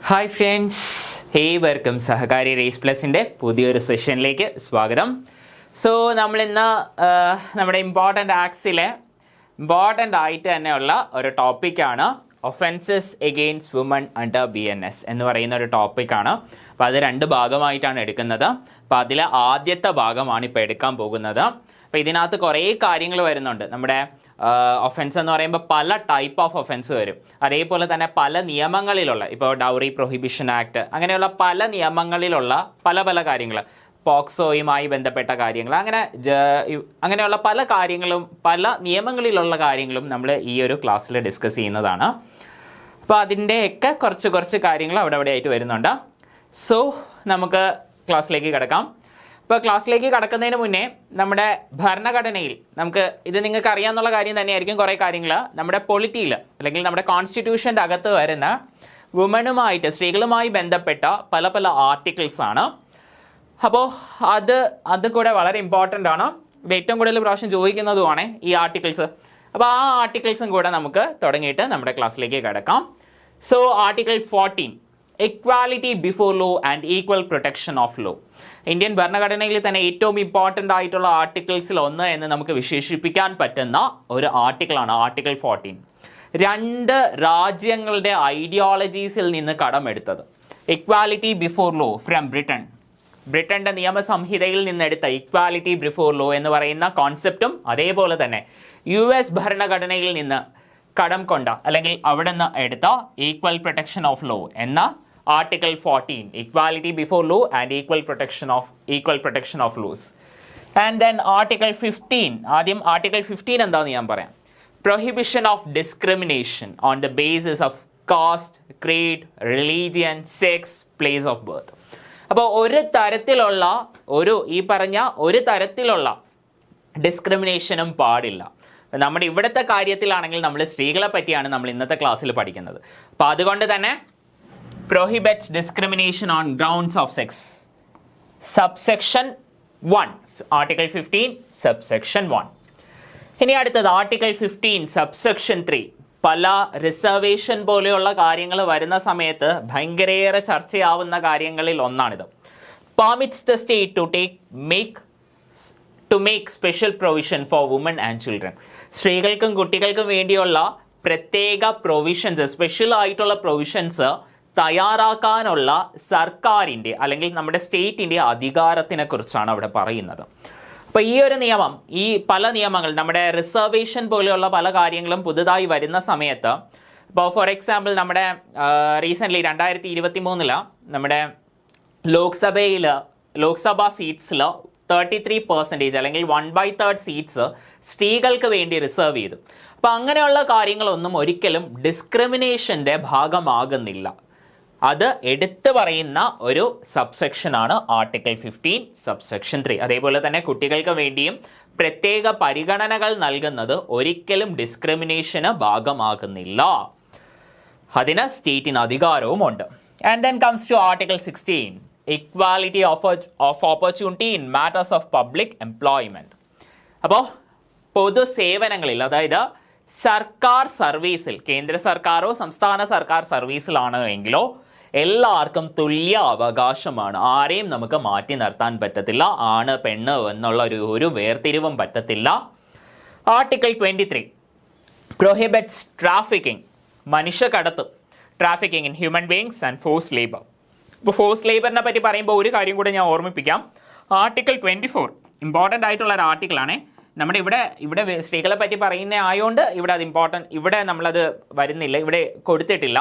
Hi friends, ഏവർക്കും സഹകാരി raise പ്ലസിൻ്റെ പുതിയൊരു സെഷനിലേക്ക് സ്വാഗതം. സോ നമ്മളിന്ന് നമ്മുടെ ഇമ്പോർട്ടൻ്റ് ആക്സിലെ ഇമ്പോർട്ടൻ്റ് ആയിട്ട് തന്നെയുള്ള ഒരു ടോപ്പിക്കാണ് offences against woman under BNS എന്ന് പറയുന്ന ഒരു ടോപ്പിക്കാണ്. അപ്പോൾ അത് രണ്ട് ഭാഗമായിട്ടാണ് എടുക്കുന്നത്. അപ്പോൾ അതിലെ ആദ്യത്തെ ഭാഗമാണ് ഇപ്പോൾ എടുക്കാൻ പോകുന്നത്. അപ്പോൾ ഇതിനകത്ത് കുറേ കാര്യങ്ങൾ വരുന്നുണ്ട്. നമ്മുടെ ഒഫൻസ് എന്ന് പറയുമ്പോൾ പല ടൈപ്പ് ഓഫ് ഒഫൻസ് വരും. അതേപോലെ തന്നെ പല നിയമങ്ങളിലുള്ള, ഇപ്പോൾ ഡൗറി പ്രൊഹിബിഷൻ ആക്ട്, അങ്ങനെയുള്ള പല നിയമങ്ങളിലുള്ള പല പല കാര്യങ്ങൾ, പോക്സോയുമായി ബന്ധപ്പെട്ട കാര്യങ്ങൾ, അങ്ങനെയുള്ള പല കാര്യങ്ങളും പല നിയമങ്ങളിലുള്ള കാര്യങ്ങളും നമ്മൾ ഈ ഒരു ക്ലാസ്സിൽ ഡിസ്കസ് ചെയ്യുന്നതാണ്. അപ്പോൾ അതിൻ്റെയൊക്കെ കുറച്ച് കാര്യങ്ങൾ അവിടെ ആയിട്ട് വരുന്നുണ്ട്. സോ നമുക്ക് ക്ലാസ്സിലേക്ക് കിടക്കാം. ഇപ്പോൾ ക്ലാസ്സിലേക്ക് കടക്കുന്നതിന് മുന്നേ നമ്മുടെ ഭരണഘടനയിൽ നമുക്ക് ഇത് നിങ്ങൾക്ക് അറിയാമെന്നുള്ള കാര്യം തന്നെയായിരിക്കും. കുറേ കാര്യങ്ങൾ നമ്മുടെ പൊളിറ്റിയിൽ അല്ലെങ്കിൽ നമ്മുടെ കോൺസ്റ്റിറ്റ്യൂഷൻ്റെ അകത്ത് വരുന്ന വുമണുമായിട്ട്, സ്ത്രീകളുമായി ബന്ധപ്പെട്ട പല പല ആർട്ടിക്കിൾസ് ആണ്. അപ്പോൾ അത് കൂടെ വളരെ ഇമ്പോർട്ടൻ്റ് ആണ്. ഇത് ഏറ്റവും കൂടുതൽ പ്രാവശ്യം ചോദിക്കുന്നതുമാണ് ഈ ആർട്ടിക്കിൾസ്. അപ്പോൾ ആ ആർട്ടിക്കിൾസും കൂടെ നമുക്ക് തുടങ്ങിയിട്ട് നമ്മുടെ ക്ലാസ്സിലേക്ക് കിടക്കാം. So article 14, equality before law and equal protection of law. Indian ഭരണഘടനയിൽ തന്നെ ഏറ്റവും ഇമ്പോർട്ടൻ്റ് ആയിട്ടുള്ള ആർട്ടിക്കിൾസിൽ ഒന്ന് എന്ന് നമുക്ക് വിശേഷിപ്പിക്കാൻ പറ്റുന്ന ഒരു ആർട്ടിക്കിളാണ് ആർട്ടിക്കിൾ 14. രണ്ട് രാജ്യങ്ങളുടെ ഐഡിയോളജീസിൽ നിന്ന് കടമെടുത്തത്. ഇക്വാലിറ്റി ബിഫോർ ലോ ഫ്രം ബ്രിട്ടൻ്റെ നിയമസംഹിതയിൽ നിന്നെടുത്ത ഇക്വാലിറ്റി ബിഫോർ ലോ എന്ന് പറയുന്ന കോൺസെപ്റ്റും, അതേപോലെ തന്നെ US ഭരണഘടനയിൽ നിന്ന് കടം കൊണ്ട അല്ലെങ്കിൽ അവിടെ നിന്ന് എടുത്ത ഈക്വൽ പ്രൊട്ടക്ഷൻ ഓഫ് ലോ എന്ന article 14, equality before law and equal protection of laws. And then article 15. ആദ്യം ആർട്ടിക്കിൾ 15 എന്താണെന്ന് ഞാൻ പറയാം. Prohibition of discrimination on the basis of caste, creed, religion, sex, place of birth. അപ്പോൾ ഒരു തരത്തിലുള്ള ഡിസ്ക്രിമിനേഷനും പാടില്ല. നമ്മുടെ ഇവിടുത്തെ കാര്യത്തിലാണെങ്കിൽ നമ്മൾ സ്ത്രീകളെ പറ്റിയാണ് നമ്മൾ ഇന്നത്തെ ക്ലാസ്സിൽ പഠിക്കുന്നത്. അപ്പോൾ അതുകൊണ്ട് തന്നെ prohibits discrimination on grounds of sex. Subsection 1, Article 15, Subsection 1. ഇനി അടുത്തത് ആർട്ടിക്കിൾ 15, Subsection 3. പല റിസർവേഷൻ പോലെയുള്ള കാര്യങ്ങൾ വരുന്ന സമയത്ത് ഭയങ്കരയേറെ ചർച്ചയാവുന്ന കാര്യങ്ങളിൽ ഒന്നാണിത്. Permits the state to make special provision for women and children. സ്ത്രീകൾക്കും കുട്ടികൾക്കും വേണ്ടിയുള്ള പ്രത്യേക പ്രൊവിഷൻസ്, സ്പെഷ്യൽ ആയിട്ടുള്ള പ്രൊവിഷൻസ് തയ്യാറാക്കാനുള്ള സർക്കാരിൻ്റെ അല്ലെങ്കിൽ നമ്മുടെ സ്റ്റേറ്റിൻ്റെ അധികാരത്തിനെ കുറിച്ചാണ് അവിടെ പറയുന്നത്. അപ്പോൾ ഈ ഒരു നിയമം, ഈ പല നിയമങ്ങൾ, നമ്മുടെ റിസർവേഷൻ പോലെയുള്ള പല കാര്യങ്ങളും പുതുതായി വരുന്ന സമയത്ത്, ഇപ്പോൾ ഫോർ എക്സാമ്പിൾ നമ്മുടെ റീസെൻ്റ്ലി 2023 നമ്മുടെ ലോക്സഭാ സീറ്റ്സിൽ 33% അല്ലെങ്കിൽ 1/3 സീറ്റ്സ് സ്ത്രീകൾക്ക് വേണ്ടി റിസർവ് ചെയ്തു. അപ്പോൾ അങ്ങനെയുള്ള കാര്യങ്ങളൊന്നും ഒരിക്കലും ഡിസ്ക്രിമിനേഷൻ്റെ ഭാഗമാകുന്നില്ല. അത് എടുത്തു പറയുന്ന ഒരു സബ്സെക്ഷനാണ് ആർട്ടിക്കിൾ 15, Subsection 3. അതേപോലെ തന്നെ കുട്ടികൾക്ക് വേണ്ടിയും പ്രത്യേക പരിഗണനകൾ നൽകുന്നത് ഒരിക്കലും ഡിസ്ക്രിമിനേഷന് ഭാഗമാകുന്നില്ല. അതിന് സ്റ്റേറ്റിന് അധികാരവുമുണ്ട്. And then comes to article 16, equality of opportunity in matters of public employment. അപ്പോൾ പൊതു സേവനങ്ങളിൽ, അതായത് സർക്കാർ സർവീസിൽ, കേന്ദ്ര സർക്കാരോ സംസ്ഥാന സർക്കാർ സർവീസിലാണ് എങ്കിലോ എല്ലാവർക്കും തുല്യ അവകാശമാണ്. ആരെയും നമുക്ക് മാറ്റി നിർത്താൻ പറ്റത്തില്ല. ആണ് പെണ്ണ് എന്നുള്ള ഒരു വേർതിരിവും പറ്റത്തില്ല. ആർട്ടിക്കിൾ 23, പ്രൊഹിബിറ്റ്സ് ട്രാഫിക്കിംഗ്, മനുഷ്യക്കടത്ത്, trafficking in human beings and force labour. ഇപ്പോൾ ഫോഴ്സ് ലേബറിനെ പറ്റി പറയുമ്പോൾ ഒരു കാര്യം കൂടെ ഞാൻ ഓർമ്മിപ്പിക്കാം. ആർട്ടിക്കിൾ 24 ഇമ്പോർട്ടൻ്റ് ആയിട്ടുള്ള ഒരു ആർട്ടിക്കിളാണ്. നമ്മുടെ ഇവിടെ സ്ത്രീകളെ പറ്റി പറയുന്ന ആയതുകൊണ്ട് ഇവിടെ അത് ഇമ്പോർട്ടൻറ്റ്, ഇവിടെ നമ്മളത് വരുന്നില്ല, ഇവിടെ കൊടുത്തിട്ടില്ല.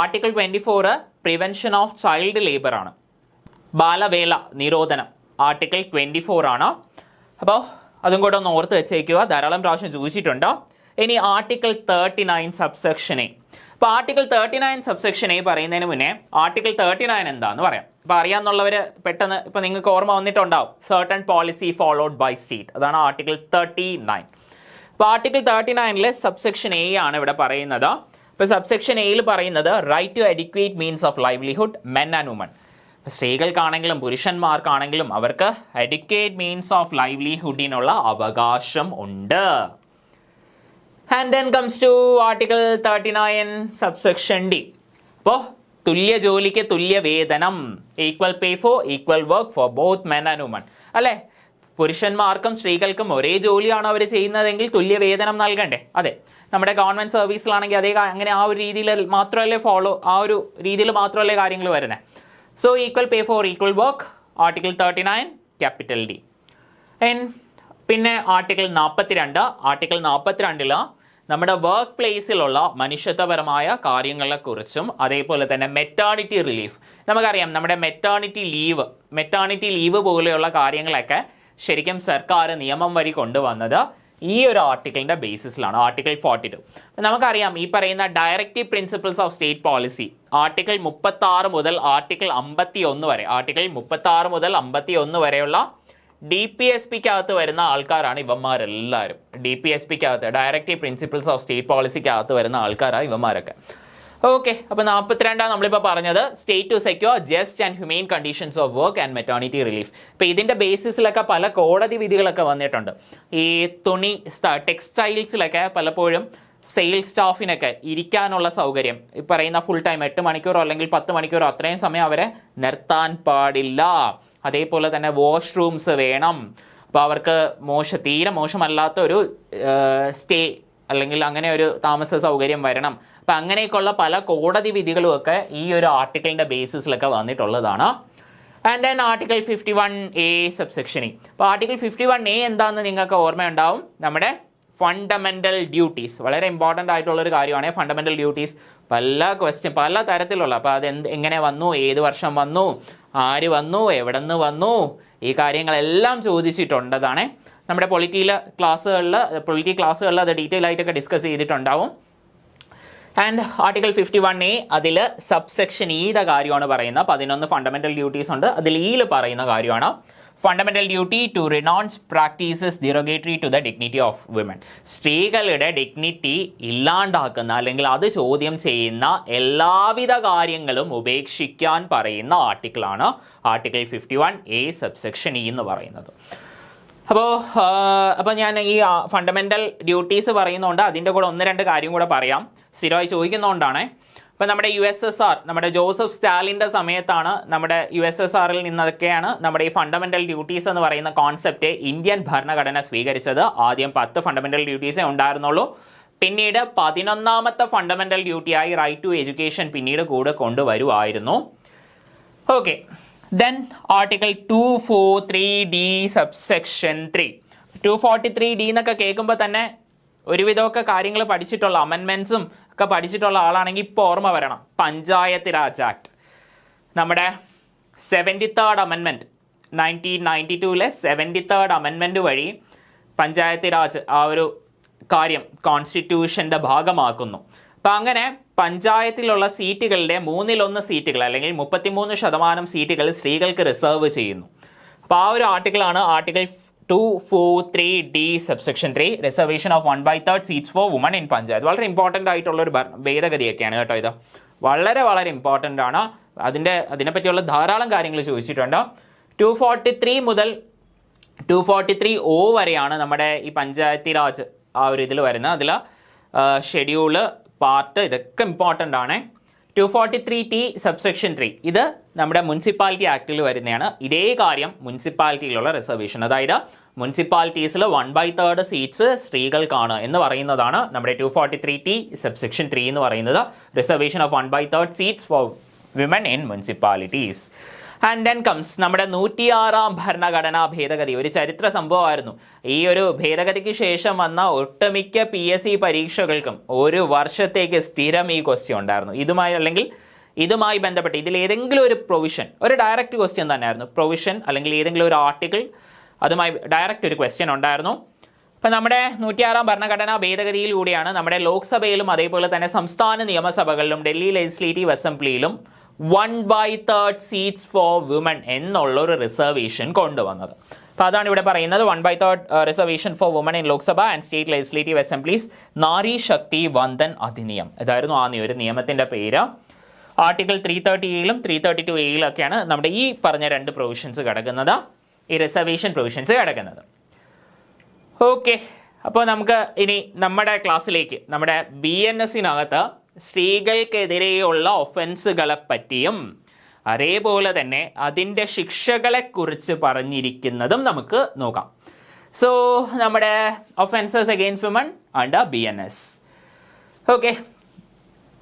Article 24 prevention of child labour ആണ്, ബാലവേല നിരോധനം. ആർട്ടിക്കിൾ 24 ആണ്. അപ്പോൾ അതും കൂടെ ഒന്ന് ഓർത്ത് വെച്ചേക്കുക, ധാരാളം പ്രാവശ്യം ചോദിച്ചിട്ടുണ്ട്. ഇനി ആർട്ടിക്കിൾ 39 Subsection A. അപ്പോൾ ആർട്ടിക്കിൾ 39 Subsection A പറയുന്നതിന് മുന്നേ ആർട്ടിക്കിൾ 39 എന്താണെന്ന് പറയാം. അപ്പോൾ അറിയാമെന്നുള്ളവർ പെട്ടെന്ന് ഇപ്പോൾ നിങ്ങൾക്ക് ഓർമ്മ വന്നിട്ടുണ്ടാവും. Certain policy followed by state, അതാണ് ആർട്ടിക്കിൾ 39. അപ്പോൾ ആർട്ടിക്കിൾ 39 Subsection A ആണ് ഇവിടെ പറയുന്നത്. ഇപ്പോൾ Subsection A പറയുന്നത് right to adequate means of livelihood men and woman. സ്ത്രീകൾക്കാണെങ്കിലും പുരുഷന്മാർക്കാണെങ്കിലും അവർക്ക് അഡിക്വേറ്റ് മീൻസ് ഓഫ് ലൈവ്ലിഹുഡിനുള്ള അവകാശം ഉണ്ട്. And then comes to Article 39 Subsection D. അപ്പോൾ തുല്യ ജോലിക്ക് തുല്യ വേതനം, equal pay for equal work for both men and woman. അല്ലേ, പുരുഷന്മാർക്കും സ്ത്രീകൾക്കും ഒരേ ജോലിയാണ് അവർ ചെയ്യുന്നതെങ്കിൽ തുല്യ വേതനം നൽകണ്ടേ? അതെ, നമ്മുടെ ഗവൺമെന്റ് സർവീസിലാണെങ്കിൽ അതേ അങ്ങനെ ആ ഒരു രീതിയിൽ മാത്രമല്ലേ ആ ഒരു രീതിയിൽ മാത്രമല്ലേ കാര്യങ്ങൾ വരുന്നത്. So equal pay for equal work, article 39 capital D. പിന്നെ ആർട്ടിക്കിൾ 42. ആർട്ടിക്കിൾ 42 നമ്മുടെ വർക്ക് പ്ലേസിലുള്ള മനുഷ്യത്വപരമായ കാര്യങ്ങളെക്കുറിച്ചും അതേപോലെ തന്നെ മെറ്റേണിറ്റി റിലീഫ്. നമുക്കറിയാം നമ്മുടെ മെറ്റേണിറ്റി ലീവ് പോലെയുള്ള കാര്യങ്ങളൊക്കെ ശരിക്കും സർക്കാർ നിയമം വഴി കൊണ്ടുവന്നത് ഈ ഒരു ആർട്ടിക്കിളിന്റെ ബേസിസിലാണ്, ആർട്ടിക്കിൾ 42. നമുക്കറിയാം ഈ പറയുന്ന directive principles of state policy article 36 മുതൽ ആർട്ടിക്കിൾ 51 വരെ, ആർട്ടിക്കിൾ 36 മുതൽ 51 വരെയുള്ള DPSPക്കകത്ത് വരുന്ന ആൾക്കാരാണ് ഇവന്മാരെല്ലാവരും. DPSPക്കകത്ത് ഡയറക്റ്റീവ് പ്രിൻസിപ്പിൾസ് ഓഫ് സ്റ്റേറ്റ് പോളിസിക്കകത്ത് വരുന്ന ആൾക്കാരാണ് ഇവന്മാരൊക്കെ. ഓക്കെ, അപ്പോൾ 42 നമ്മളിപ്പോൾ പറഞ്ഞത് state to secure just and humane conditions of work and maternity relief. ഇപ്പോൾ ഇതിന്റെ ബേസിസിലൊക്കെ പല കോടതി വിധികളൊക്കെ വന്നിട്ടുണ്ട്. ഈ തുണി ടെക്സ്റ്റൈൽസിലൊക്കെ പലപ്പോഴും സെയിൽസ് സ്റ്റാഫിനൊക്കെ ഇരിക്കാനുള്ള സൗകര്യം ഈ പറയുന്ന ഫുൾ ടൈം 8 മണിക്കൂറോ അല്ലെങ്കിൽ 10 മണിക്കൂറോ അത്രയും സമയം അവരെ നിർത്താൻ പാടില്ല. അതേപോലെ തന്നെ വാഷ്റൂംസ് വേണം. അപ്പോൾ അവർക്ക് തീരെ മോശമല്ലാത്ത ഒരു സ്റ്റേ അല്ലെങ്കിൽ അങ്ങനെ ഒരു താമസ സൗകര്യം വരണം. അപ്പം അങ്ങനെയൊക്കെയുള്ള പല കോടതി വിധികളുമൊക്കെ ഈ ഒരു ആർട്ടിക്കിളിൻ്റെ ബേസിസിലൊക്കെ വന്നിട്ടുള്ളതാണ്. And then article 51A subsection E. അപ്പോൾ ആർട്ടിക്കിൾ 51A എന്താണെന്ന് നിങ്ങൾക്ക് ഓർമ്മയുണ്ടാവും. നമ്മുടെ ഫണ്ടമെൻ്റൽ ഡ്യൂട്ടീസ്, വളരെ ഇമ്പോർട്ടൻ്റ് ആയിട്ടുള്ളൊരു കാര്യമാണ് ഫണ്ടമെൻ്റൽ ഡ്യൂട്ടീസ്. പല തരത്തിലുള്ള, അപ്പോൾ അത് എങ്ങനെ വന്നു, ഏത് വർഷം വന്നു, ആര് വന്നു, എവിടെ നിന്ന് വന്നു, ഈ കാര്യങ്ങളെല്ലാം ചോദിച്ചിട്ടുണ്ടതാണ്. നമ്മുടെ പൊളിറ്റി ക്ലാസ്സുകളിൽ അത് ഡീറ്റെയിൽ ആയിട്ടൊക്കെ ഡിസ്കസ് ചെയ്തിട്ടുണ്ടാവും. ആൻഡ് ആർട്ടിക്കിൾ 51A അതിൽ സബ്സെക്ഷൻ ഇയുടെ കാര്യമാണ് പറയുന്നത്. 11 ഫണ്ടമെൻ്റൽ ഡ്യൂട്ടീസ് ഉണ്ട്. അതിൽ ഇയിൽ പറയുന്ന കാര്യമാണ് fundamental duty to renounce practices derogatory to the dignity of women. സ്ത്രീകളുടെ ഡിഗ്നിറ്റി ഇല്ലാണ്ടാക്കുന്ന അല്ലെങ്കിൽ അത് ചോദ്യം ചെയ്യുന്ന എല്ലാവിധ കാര്യങ്ങളും ഉപേക്ഷിക്കാൻ പറയുന്ന ആർട്ടിക്കിളാണ് ആർട്ടിക്കിൾ 51A സബ്സെക്ഷൻ ഇ എന്ന് പറയുന്നത്. അപ്പോൾ ഞാൻ ഈ ഫണ്ടമെൻ്റൽ ഡ്യൂട്ടീസ് പറയുന്നതുകൊണ്ട് അതിൻ്റെ കൂടെ 1-2 കാര്യം കൂടെ പറയാം, സ്ഥിരമായി ചോദിക്കുന്നതുകൊണ്ടാണ്. ഇപ്പം നമ്മുടെ USSR, നമ്മുടെ ജോസഫ് സ്റ്റാലിൻ്റെ സമയത്താണ് നമ്മുടെ USSRൽ നിന്നൊക്കെയാണ് നമ്മുടെ ഈ ഫണ്ടമെൻ്റൽ ഡ്യൂട്ടീസ് എന്ന് പറയുന്ന കോൺസെപ്റ്റ് ഇന്ത്യൻ ഭരണഘടന സ്വീകരിച്ചത്. ആദ്യം 10 ഫണ്ടമെൻ്റൽ ഡ്യൂട്ടീസേ ഉണ്ടായിരുന്നുള്ളൂ. പിന്നീട് 11ാമത്തെ ഫണ്ടമെൻ്റൽ ഡ്യൂട്ടിയായി റൈറ്റ് ടു എഡ്യൂക്കേഷൻ പിന്നീട് കൂടെ കൊണ്ടുവരുമായിരുന്നു. Okay, then article 243D subsection 3. 243D എന്നൊക്കെ കേൾക്കുമ്പോൾ തന്നെ ഒരുവിധമൊക്കെ കാര്യങ്ങൾ പഠിച്ചിട്ടുള്ള അമെൻമെൻറ്റ്സും ഒക്കെ പഠിച്ചിട്ടുള്ള ആളാണെങ്കിൽ ഇപ്പോൾ ഓർമ്മ വരണം. പഞ്ചായത്ത് രാജ് ആക്ട്, നമ്മുടെ 73rd അമെൻമെൻറ്റ് 1992 73rd അമെൻമെൻറ്റ് വഴി പഞ്ചായത്ത് രാജ് ആ ഒരു കാര്യം കോൺസ്റ്റിറ്റ്യൂഷൻ്റെ ഭാഗമാക്കുന്നു. അപ്പം അങ്ങനെ പഞ്ചായത്തിലുള്ള സീറ്റുകളുടെ 1/3 സീറ്റുകൾ അല്ലെങ്കിൽ 33% സീറ്റുകൾ സ്ത്രീകൾക്ക് റിസർവ് ചെയ്യുന്നു. അപ്പോൾ ആ ഒരു ആർട്ടിക്കിളാണ് article 243D subsection 3, reservation of 1/3 seats for woman in panchayat. വളരെ ഇമ്പോർട്ടൻ്റ് ആയിട്ടുള്ളൊരു ഭേദഗതിയൊക്കെയാണ് കേട്ടോ. ഇത് വളരെ വളരെ ഇമ്പോർട്ടൻ്റ് ആണ്. അതിനെപ്പറ്റിയുള്ള ധാരാളം കാര്യങ്ങൾ ചോദിച്ചിട്ടുണ്ട്. 243 മുതൽ 243O വരെയാണ് നമ്മുടെ ഈ പഞ്ചായത്തി രാജ് ആ ഒരു ഇതിൽ വരുന്നത്. അതിൽ ഷെഡ്യൂള്, പാർട്ട്, ഇതൊക്കെ ഇമ്പോർട്ടൻ്റ് ആണ്. 243T സബ്സെക്ഷൻ 3 ഇത് നമ്മുടെ മുനിസിപ്പാലിറ്റി ആക്ടിൽ വരുന്നതാണ്. ഇതേ കാര്യം മുനിസിപ്പാലിറ്റിയിലുള്ള റിസർവേഷൻ, അതായത് മുനിസിപ്പാലിറ്റീസിൽ 1/3 സീറ്റ്സ് സ്ത്രീകൾക്കാണ് എന്ന് പറയുന്നതാണ് നമ്മുടെ 243T സബ്സെക്ഷൻ 3 എന്ന് പറയുന്നത്. Reservation of 1/3 seats for women in municipalities. And then comes നമ്മുടെ 106ാം ഭരണഘടനാ ഭേദഗതി. ഒരു ചരിത്ര സംഭവമായിരുന്നു. ഈ ഒരു ഭേദഗതിക്ക് ശേഷം വന്ന ഒട്ടുമിക്ക PSC പരീക്ഷകൾക്കും ഒരു വർഷത്തേക്ക് സ്ഥിരം ഈ ക്വസ്റ്റ്യൻ ഉണ്ടായിരുന്നു. ഇതുമായി ബന്ധപ്പെട്ട് ഇതിലേതെങ്കിലും ഒരു പ്രൊവിഷൻ, ഒരു ഡയറക്റ്റ് ക്വസ്റ്റ്യൻ തന്നെയായിരുന്നു. പ്രൊവിഷൻ അല്ലെങ്കിൽ ഏതെങ്കിലും ഒരു ആർട്ടിക്കിൾ, അതുമായി ഡയറക്റ്റ് ഒരു ക്വസ്റ്റ്യൻ ഉണ്ടായിരുന്നു. അപ്പം നമ്മുടെ 106ാം ഭരണഘടനാ ഭേദഗതിയിലൂടെയാണ് നമ്മുടെ ലോക്സഭയിലും അതേപോലെ തന്നെ സംസ്ഥാന നിയമസഭകളിലും ഡൽഹി ലെജിസ്ലേറ്റീവ് അസംബ്ലിയിലും 1/3 സീറ്റ്സ് ഫോർ വുമൺ എന്നുള്ളൊരു റിസർവേഷൻ കൊണ്ടുവന്നത്. അപ്പോൾ അതാണ് ഇവിടെ പറയുന്നത്. 1/3 reservation for woman in Lok Sabha and state legislative assemblies, Nari Shakti Vandan Adhiniyam. ഇതായിരുന്നു ആ ഒരു നിയമത്തിൻ്റെ പേര്. ആർട്ടിക്കിൾ 330A 332A ഒക്കെയാണ് നമ്മുടെ ഈ പറഞ്ഞ 2 പ്രൊവിഷൻസ് കിടക്കുന്നത്, ഈ റിസർവേഷൻ പ്രൊവിഷൻസ് കിടക്കുന്നത്. ഓക്കെ, അപ്പോൾ നമുക്ക് ഇനി നമ്മുടെ ക്ലാസ്സിലേക്ക്, നമ്മുടെ BNSനകത്ത് സ്ത്രീകൾക്കെതിരെയുള്ള ഒഫൻസുകളെ പറ്റിയും അതേപോലെ തന്നെ അതിൻ്റെ ശിക്ഷകളെക്കുറിച്ച് പറഞ്ഞിരിക്കുന്നതും നമുക്ക് നോക്കാം. സോ നമ്മുടെ offences against women under BNS. Okay,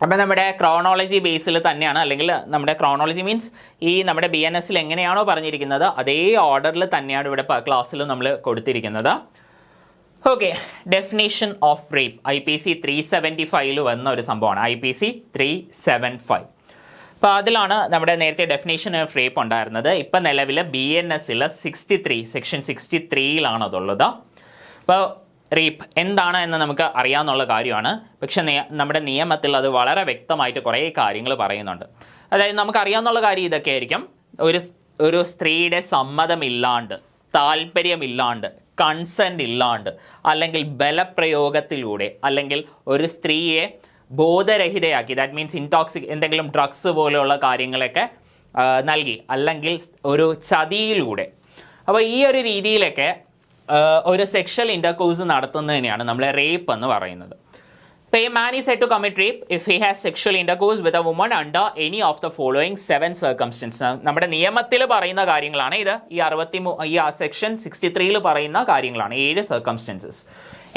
അപ്പം നമ്മുടെ ക്രോണോളജി ബേസിൽ തന്നെയാണ്, അല്ലെങ്കിൽ നമ്മുടെ ക്രോണോളജി മീൻസ് ഈ നമ്മുടെ BNSൽ എങ്ങനെയാണോ പറഞ്ഞിരിക്കുന്നത് അതേ ഓർഡറിൽ തന്നെയാണ് ഇവിടെ ക്ലാസ്സിൽ നമ്മൾ കൊടുത്തിരിക്കുന്നത്. Okay, definition of rape IPC 375 വന്ന ഒരു സംഭവമാണ്, IPC 375. അപ്പോൾ അതിലാണ് നമ്മുടെ നേരത്തെ ഡെഫിനേഷൻ ഓഫ് റേപ്പ് ഉണ്ടായിരുന്നത്. ഇപ്പം നിലവിൽ BNSൽ 63 സെക്ഷൻ 63യിലാണ് അതുള്ളത്. അപ്പോൾ റേപ്പ് എന്താണ് എന്ന് നമുക്ക് അറിയാവുന്ന കാര്യമാണ്. പക്ഷെ നമ്മുടെ നിയമത്തിൽ അത് വളരെ വ്യക്തമായിട്ട് കുറേ കാര്യങ്ങൾ പറയുന്നുണ്ട്. അതായത് നമുക്കറിയാവുന്ന കാര്യം ഇതൊക്കെ ആയിരിക്കും. ഒരു സ്ത്രീയുടെ സമ്മതമില്ലാണ്ട്, താല്പര്യമില്ലാണ്ട്, കൺസെൻറ്റ് ഇല്ലാണ്ട്, അല്ലെങ്കിൽ ബലപ്രയോഗത്തിലൂടെ, അല്ലെങ്കിൽ ഒരു സ്ത്രീയെ ബോധരഹിതയാക്കി, ദാറ്റ് മീൻസ് എന്തെങ്കിലും ഡ്രഗ്സ് പോലെയുള്ള കാര്യങ്ങളൊക്കെ നൽകി, അല്ലെങ്കിൽ ഒരു ചതിയിലൂടെ, അപ്പോൾ ഈ ഒരു രീതിയിലൊക്കെ ഒരു സെക്ഷൽ ഇൻ്റർകോഴ്സ് നടത്തുന്നതിനെയാണ് നമ്മൾ റേപ്പ് എന്ന് പറയുന്നത്. A man is said to commit rape if he has sexual intercourse with a woman under any of the following 7 circumstances. നമ്മുടെ നിയമത്തിൽ പറയുന്ന കാര്യങ്ങളാണ് ഇത്. ഈ സെക്ഷൻ 63ൽ പറയുന്ന കാര്യങ്ങളാണ് 7 circumstances.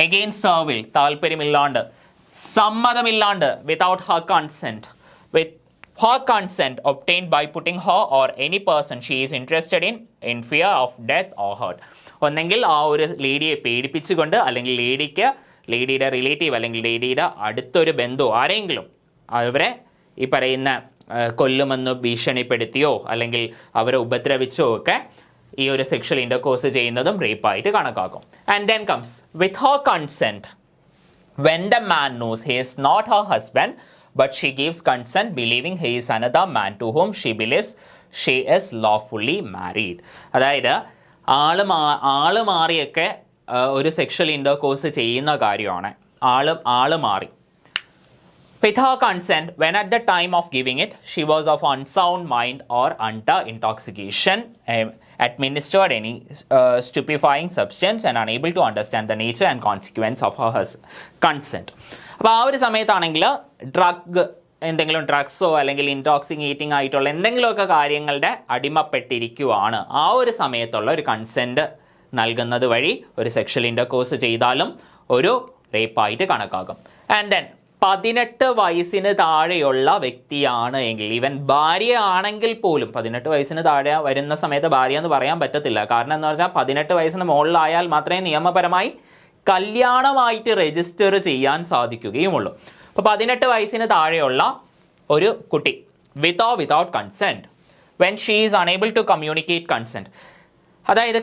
Against her will, താല്പര്യമില്ലാണ്ട്, സമ്മതമില്ലാണ്ട്, without her consent, with her consent obtained by putting her or any person she is interested in fear of death or hurt. ഒന്നെങ്കിൽ ആ ഒരു ലേഡിയെ പേടിപ്പിച്ചുകൊണ്ട്, അല്ലെങ്കിൽ ലേഡിയുടെ റിലേറ്റീവ് അല്ലെങ്കിൽ ലേഡിയുടെ അടുത്തൊരു ബന്ധു ആരെങ്കിലും അവരെ ഈ പറയുന്ന കൊല്ലുമെന്ന് ഭീഷണിപ്പെടുത്തിയോ അല്ലെങ്കിൽ അവരെ ഉപദ്രവിച്ചോ ഒക്കെ ഈ ഒരു സെക്ഷൽ ഇൻ്റർകോഴ്സ് ചെയ്യുന്നതും റേപ്പായിട്ട് കണക്കാക്കും. And then comes with Har consent when the man knows he is not her husband but she gives consent believing he is another man to whom she believes she is lawfully married. അതായത് ആള് മാറിയൊക്കെ ഒരു sexual intercourse ചെയ്യുന്ന കാര്യമാണ്. ആള് മാറി. With her consent, when at the time of giving it, she was of unsound mind or under intoxication, administered any stupefying substance and unable to understand the nature and consequence of her consent. അപ്പോൾ ആ ഒരു സമയത്താണെങ്കിൽ എന്തെങ്കിലും ഡ്രഗ്സോ അല്ലെങ്കിൽ intoxicating ആയിട്ടുള്ള എന്തെങ്കിലുമൊക്കെ കാര്യങ്ങളുടെ അടിമപ്പെട്ടിരിക്കുവാണ്, ആ ഒരു സമയത്തുള്ള ഒരു കൺസെൻറ്റ് നൽകുന്നത് വഴി ഒരു സെക്ഷൽ ഇൻ്റർകോഴ്സ് ചെയ്താലും ഒരു റേപ്പായിട്ട് കണക്കാക്കും. ആൻഡ് ദെൻ 18 വയസ്സിന് താഴെയുള്ള വ്യക്തിയാണ് എങ്കിൽ, ഈവൻ ഭാര്യ ആണെങ്കിൽ പോലും 18 വയസ്സിന് താഴെ വരുന്ന സമയത്ത് ഭാര്യ എന്ന് പറയാൻ പറ്റത്തില്ല. കാരണം എന്ന് പറഞ്ഞാൽ 18 വയസ്സിന് മുകളിലായാൽ മാത്രമേ നിയമപരമായി കല്യാണമായിട്ട് രജിസ്റ്റർ ചെയ്യാൻ സാധിക്കുകയുമുള്ളൂ. അപ്പോൾ 18 വയസ്സിന് താഴെയുള്ള ഒരു കുട്ടി without consent, when she is unable to communicate consent, അതായത്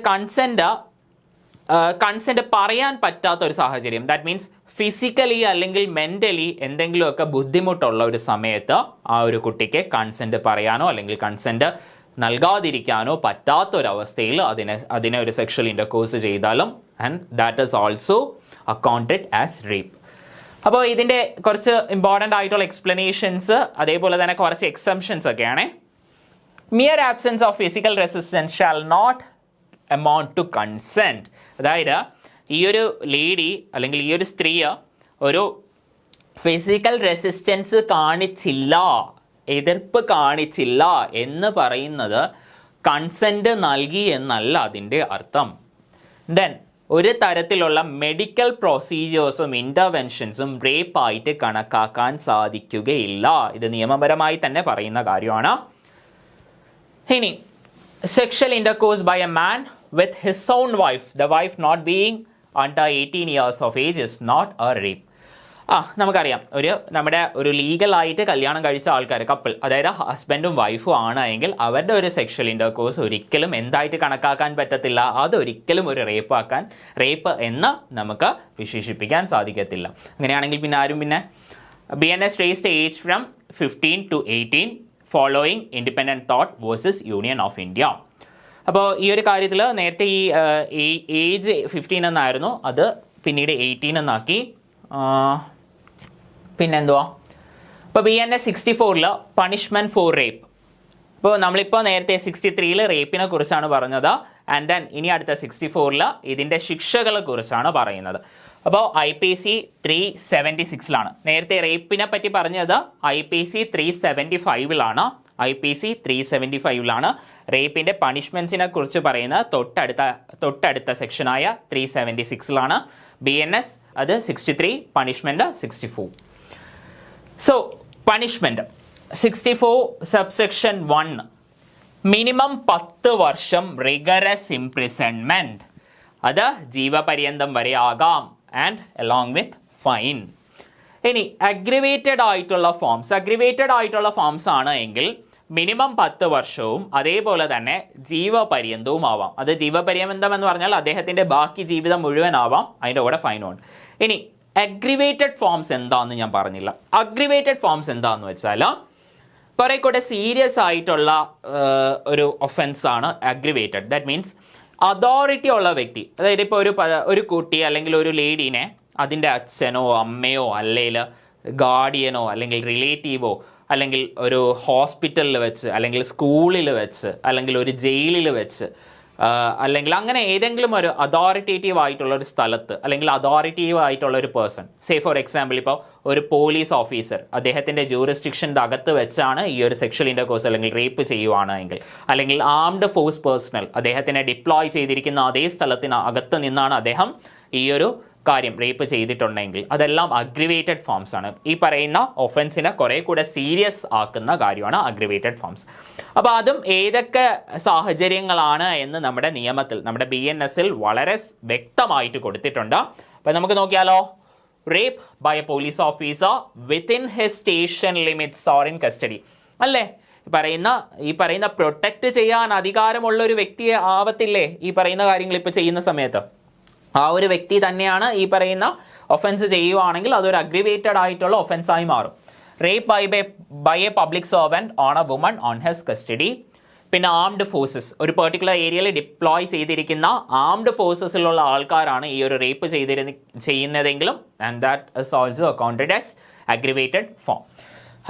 കൺസെൻറ്റ് പറയാൻ പറ്റാത്ത ഒരു സാഹചര്യം, ദാറ്റ് മീൻസ് ഫിസിക്കലി അല്ലെങ്കിൽ മെൻ്റലി എന്തെങ്കിലുമൊക്കെ ബുദ്ധിമുട്ടുള്ള ഒരു സമയത്ത് ആ ഒരു കുട്ടിക്ക് കൺസെൻറ്റ് പറയാനോ അല്ലെങ്കിൽ കൺസെൻറ്റ് നൽകാതിരിക്കാനോ പറ്റാത്തൊരവസ്ഥയിൽ അതിനെ ഒരു സെക്ഷൽ ഇൻ്റർകോഴ്സ് ചെയ്താലും and that is also accounted as rape. അപ്പോൾ ഇതിൻ്റെ കുറച്ച് ഇമ്പോർട്ടൻ്റ് ആയിട്ടുള്ള എക്സ്പ്ലനേഷൻസ് അതേപോലെ തന്നെ കുറച്ച് എക്സംഷൻസ് ഒക്കെയാണ്. Mere absence of physical resistance shall not amount to consent. അതായത് ഈ ഒരു ലേഡി അല്ലെങ്കിൽ ഈ ഒരു സ്ത്രീ ഒരു ഫിസിക്കൽ റെസിസ്റ്റൻസ് കാണിച്ചില്ല, എതിർപ്പ് കാണിച്ചില്ല എന്ന് പറയുന്നത് കൺസെൻറ്റ് നൽകി എന്നല്ല അതിൻ്റെ അർത്ഥം. ദെൻ ഒരു തരത്തിലുള്ള മെഡിക്കൽ പ്രൊസീജിയേഴ്സും ഇൻ്റർവെൻഷൻസും റേപ്പായിട്ട് കണക്കാക്കാൻ സാധിക്കുകയില്ല. ഇത് നിയമപരമായി തന്നെ പറയുന്ന കാര്യമാണ്. ഇനി sexual intercourse by a man with his own wife, the wife not being under 18 years of age, is not a rape. നമുക്കറിയാം നമ്മുടെ ഒരു ലീഗലായിട്ട് കല്യാണം കഴിച്ച ആൾക്കാർ, കപ്പിൾ, അതായത് ഹസ്ബൻഡും വൈഫും ആണ് എങ്കിൽ അവരുടെ ഒരു സെക്ഷൽ ഇൻ്റർകോഴ്സ് ഒരിക്കലും എന്തായിട്ട് കണക്കാക്കാൻ പറ്റത്തില്ല, അതൊരിക്കലും ഒരു റേപ്പ് എന്ന് നമുക്ക് വിശേഷിപ്പിക്കാൻ സാധിക്കത്തില്ല. അങ്ങനെയാണെങ്കിൽ പിന്നെ ആരും BNS raised the age from 15 to 18 following independent thought versus union of India. അപ്പോൾ ഈ ഒരു കാര്യത്തിൽ നേരത്തെ ഈ ഏജ് 15 എന്നായിരുന്നു, അത് പിന്നീട് 18 എന്നാക്കി. പിന്നെന്തുവാ, ഇപ്പോൾ BNS 64 പണിഷ്മെൻറ്റ് ഫോർ റേപ്പ്. ഇപ്പോൾ നമ്മളിപ്പോൾ നേരത്തെ 63 റേപ്പിനെ കുറിച്ചാണ് പറഞ്ഞത്. ആൻഡ് ദെൻ ഇനി അടുത്ത 64 ഇതിൻ്റെ ശിക്ഷകളെ കുറിച്ചാണ് പറയുന്നത്. അപ്പോൾ IPC 376 നേരത്തെ റേപ്പിനെ പറ്റി പറഞ്ഞത് IPC 375 IPC 375 റേപ്പിന്റെ പണിഷ്മെന്റ്സിനെ കുറിച്ച് പറയുന്ന തൊട്ടടുത്ത സെക്ഷനായ 376 BNS അത് 63, punishment 64. So punishment 64 subsection 1 minimum 10 വർഷം റിഗറസ് ഇംപ്രിസൺമെന്റ്, അത് ജീവപര്യന്തം വരെ ആകാം ആൻഡ് അലോങ് വിത്ത് ഫൈൻ. ഇനി അഗ്രിവേറ്റഡ് ആയിട്ടുള്ള ഫോംസ് ആണ് എങ്കിൽ മിനിമം 10 വർഷവും അതേപോലെ തന്നെ ജീവപര്യന്തവും ആവാം. അത് ജീവപര്യന്തം എന്ന് പറഞ്ഞാൽ അദ്ദേഹത്തിന്റെ ബാക്കി ജീവിതം മുഴുവൻ ആവാം, അതിൻ്റെ കൂടെ ഫൈനുണ്ട്. ഇനി അഗ്രിവേറ്റഡ് ഫോംസ് എന്താണെന്ന് ഞാൻ പറഞ്ഞില്ല. അഗ്രിവേറ്റഡ് ഫോംസ് എന്താണെന്ന് വെച്ചാൽ കുറെ കൂടെ സീരിയസ് ആയിട്ടുള്ള ഒരു ഒഫൻസ് ആണ് അഗ്രിവേറ്റഡ്. ദാറ്റ് മീൻസ് അതോറിറ്റി ഉള്ള വ്യക്തി, അതായത് ഇപ്പോൾ ഒരു കുട്ടി അല്ലെങ്കിൽ ഒരു ലേഡീനെ അതിൻ്റെ അച്ഛനോ അമ്മയോ അല്ലെങ്കിൽ ഗാർഡിയനോ അല്ലെങ്കിൽ റിലേറ്റീവോ അല്ലെങ്കിൽ ഒരു ഹോസ്പിറ്റലിൽ വെച്ച് അല്ലെങ്കിൽ സ്കൂളിൽ വെച്ച് അല്ലെങ്കിൽ ഒരു ജയിലിൽ വെച്ച് അല്ലെങ്കിൽ അങ്ങനെ ഏതെങ്കിലും ഒരു അതോറിറ്റേറ്റീവ് ആയിട്ടുള്ള ഒരു സ്ഥലത്ത് അല്ലെങ്കിൽ അതോറിറ്റേറ്റീവ് ആയിട്ടുള്ള ഒരു പേഴ്സൺ, സേ ഫോർ എക്സാമ്പിൾ ഇപ്പോൾ ഒരു പോലീസ് ഓഫീസർ അദ്ദേഹത്തിൻ്റെ ജൂറിസ്ഡിക്ഷൻ്റെ അകത്ത് വെച്ചാണ് ഈ ഒരു സെക്ഷൽ ഇൻ്റർകോഴ്സ് അല്ലെങ്കിൽ റേപ്പ് ചെയ്യുവാണെങ്കിൽ, അല്ലെങ്കിൽ ആംഡ് ഫോഴ്സ് പേഴ്സണൽ അദ്ദേഹത്തിനെ ഡിപ്ലോയ് ചെയ്തിരിക്കുന്ന അതേ സ്ഥലത്തിന് അകത്ത് നിന്നാണ് അദ്ദേഹം ഈ ഒരു കാര്യം റേപ്പ് ചെയ്തിട്ടുണ്ടെങ്കിൽ അതെല്ലാം അഗ്രിവേറ്റഡ് ഫോംസ് ആണ്. ഈ പറയുന്ന ഒഫൻസിനെ കുറെ കൂടെ സീരിയസ് ആക്കുന്ന കാര്യമാണ് അഗ്രിവേറ്റഡ് ഫോംസ്. അപ്പോൾ അതും ഏതൊക്കെ സാഹചര്യങ്ങളാണ് എന്ന് നമ്മുടെ നിയമത്തിൽ, നമ്മുടെ BNSൽ വളരെ വ്യക്തമായിട്ട് കൊടുത്തിട്ടുണ്ട്. അപ്പോൾ നമുക്ക് നോക്കിയാലോ. Rape by a police officer within his station limits or in custody, അല്ലേ? ഈ പറയുന്ന പ്രൊട്ടക്റ്റ് ചെയ്യാൻ അധികാരമുള്ള ഒരു വ്യക്തി ആവത്തില്ലേ ഈ പറയുന്ന കാര്യങ്ങൾ ഇപ്പോൾ ചെയ്യുന്ന സമയത്ത്? ആ ഒരു വ്യക്തി തന്നെയാണ് ഈ പറയുന്ന ഒഫൻസ് ചെയ്യുവാണെങ്കിൽ അതൊരു അഗ്രിവേറ്റഡ് ആയിട്ടുള്ള ഒഫൻസായി മാറും. Rape by a public servant on a woman on his custody. പിന്നെ ആംഡ് ഫോഴ്സസ്, ഒരു പെർട്ടിക്കുലർ ഏരിയയിൽ ഡിപ്ലോയ് ചെയ്തിരിക്കുന്ന ആംഡ് ഫോഴ്സസിലുള്ള ആൾക്കാരാണ് ഈ ഒരു റേപ്പ് ചെയ്യുന്നതെങ്കിലും and that is also accounted as aggravated form.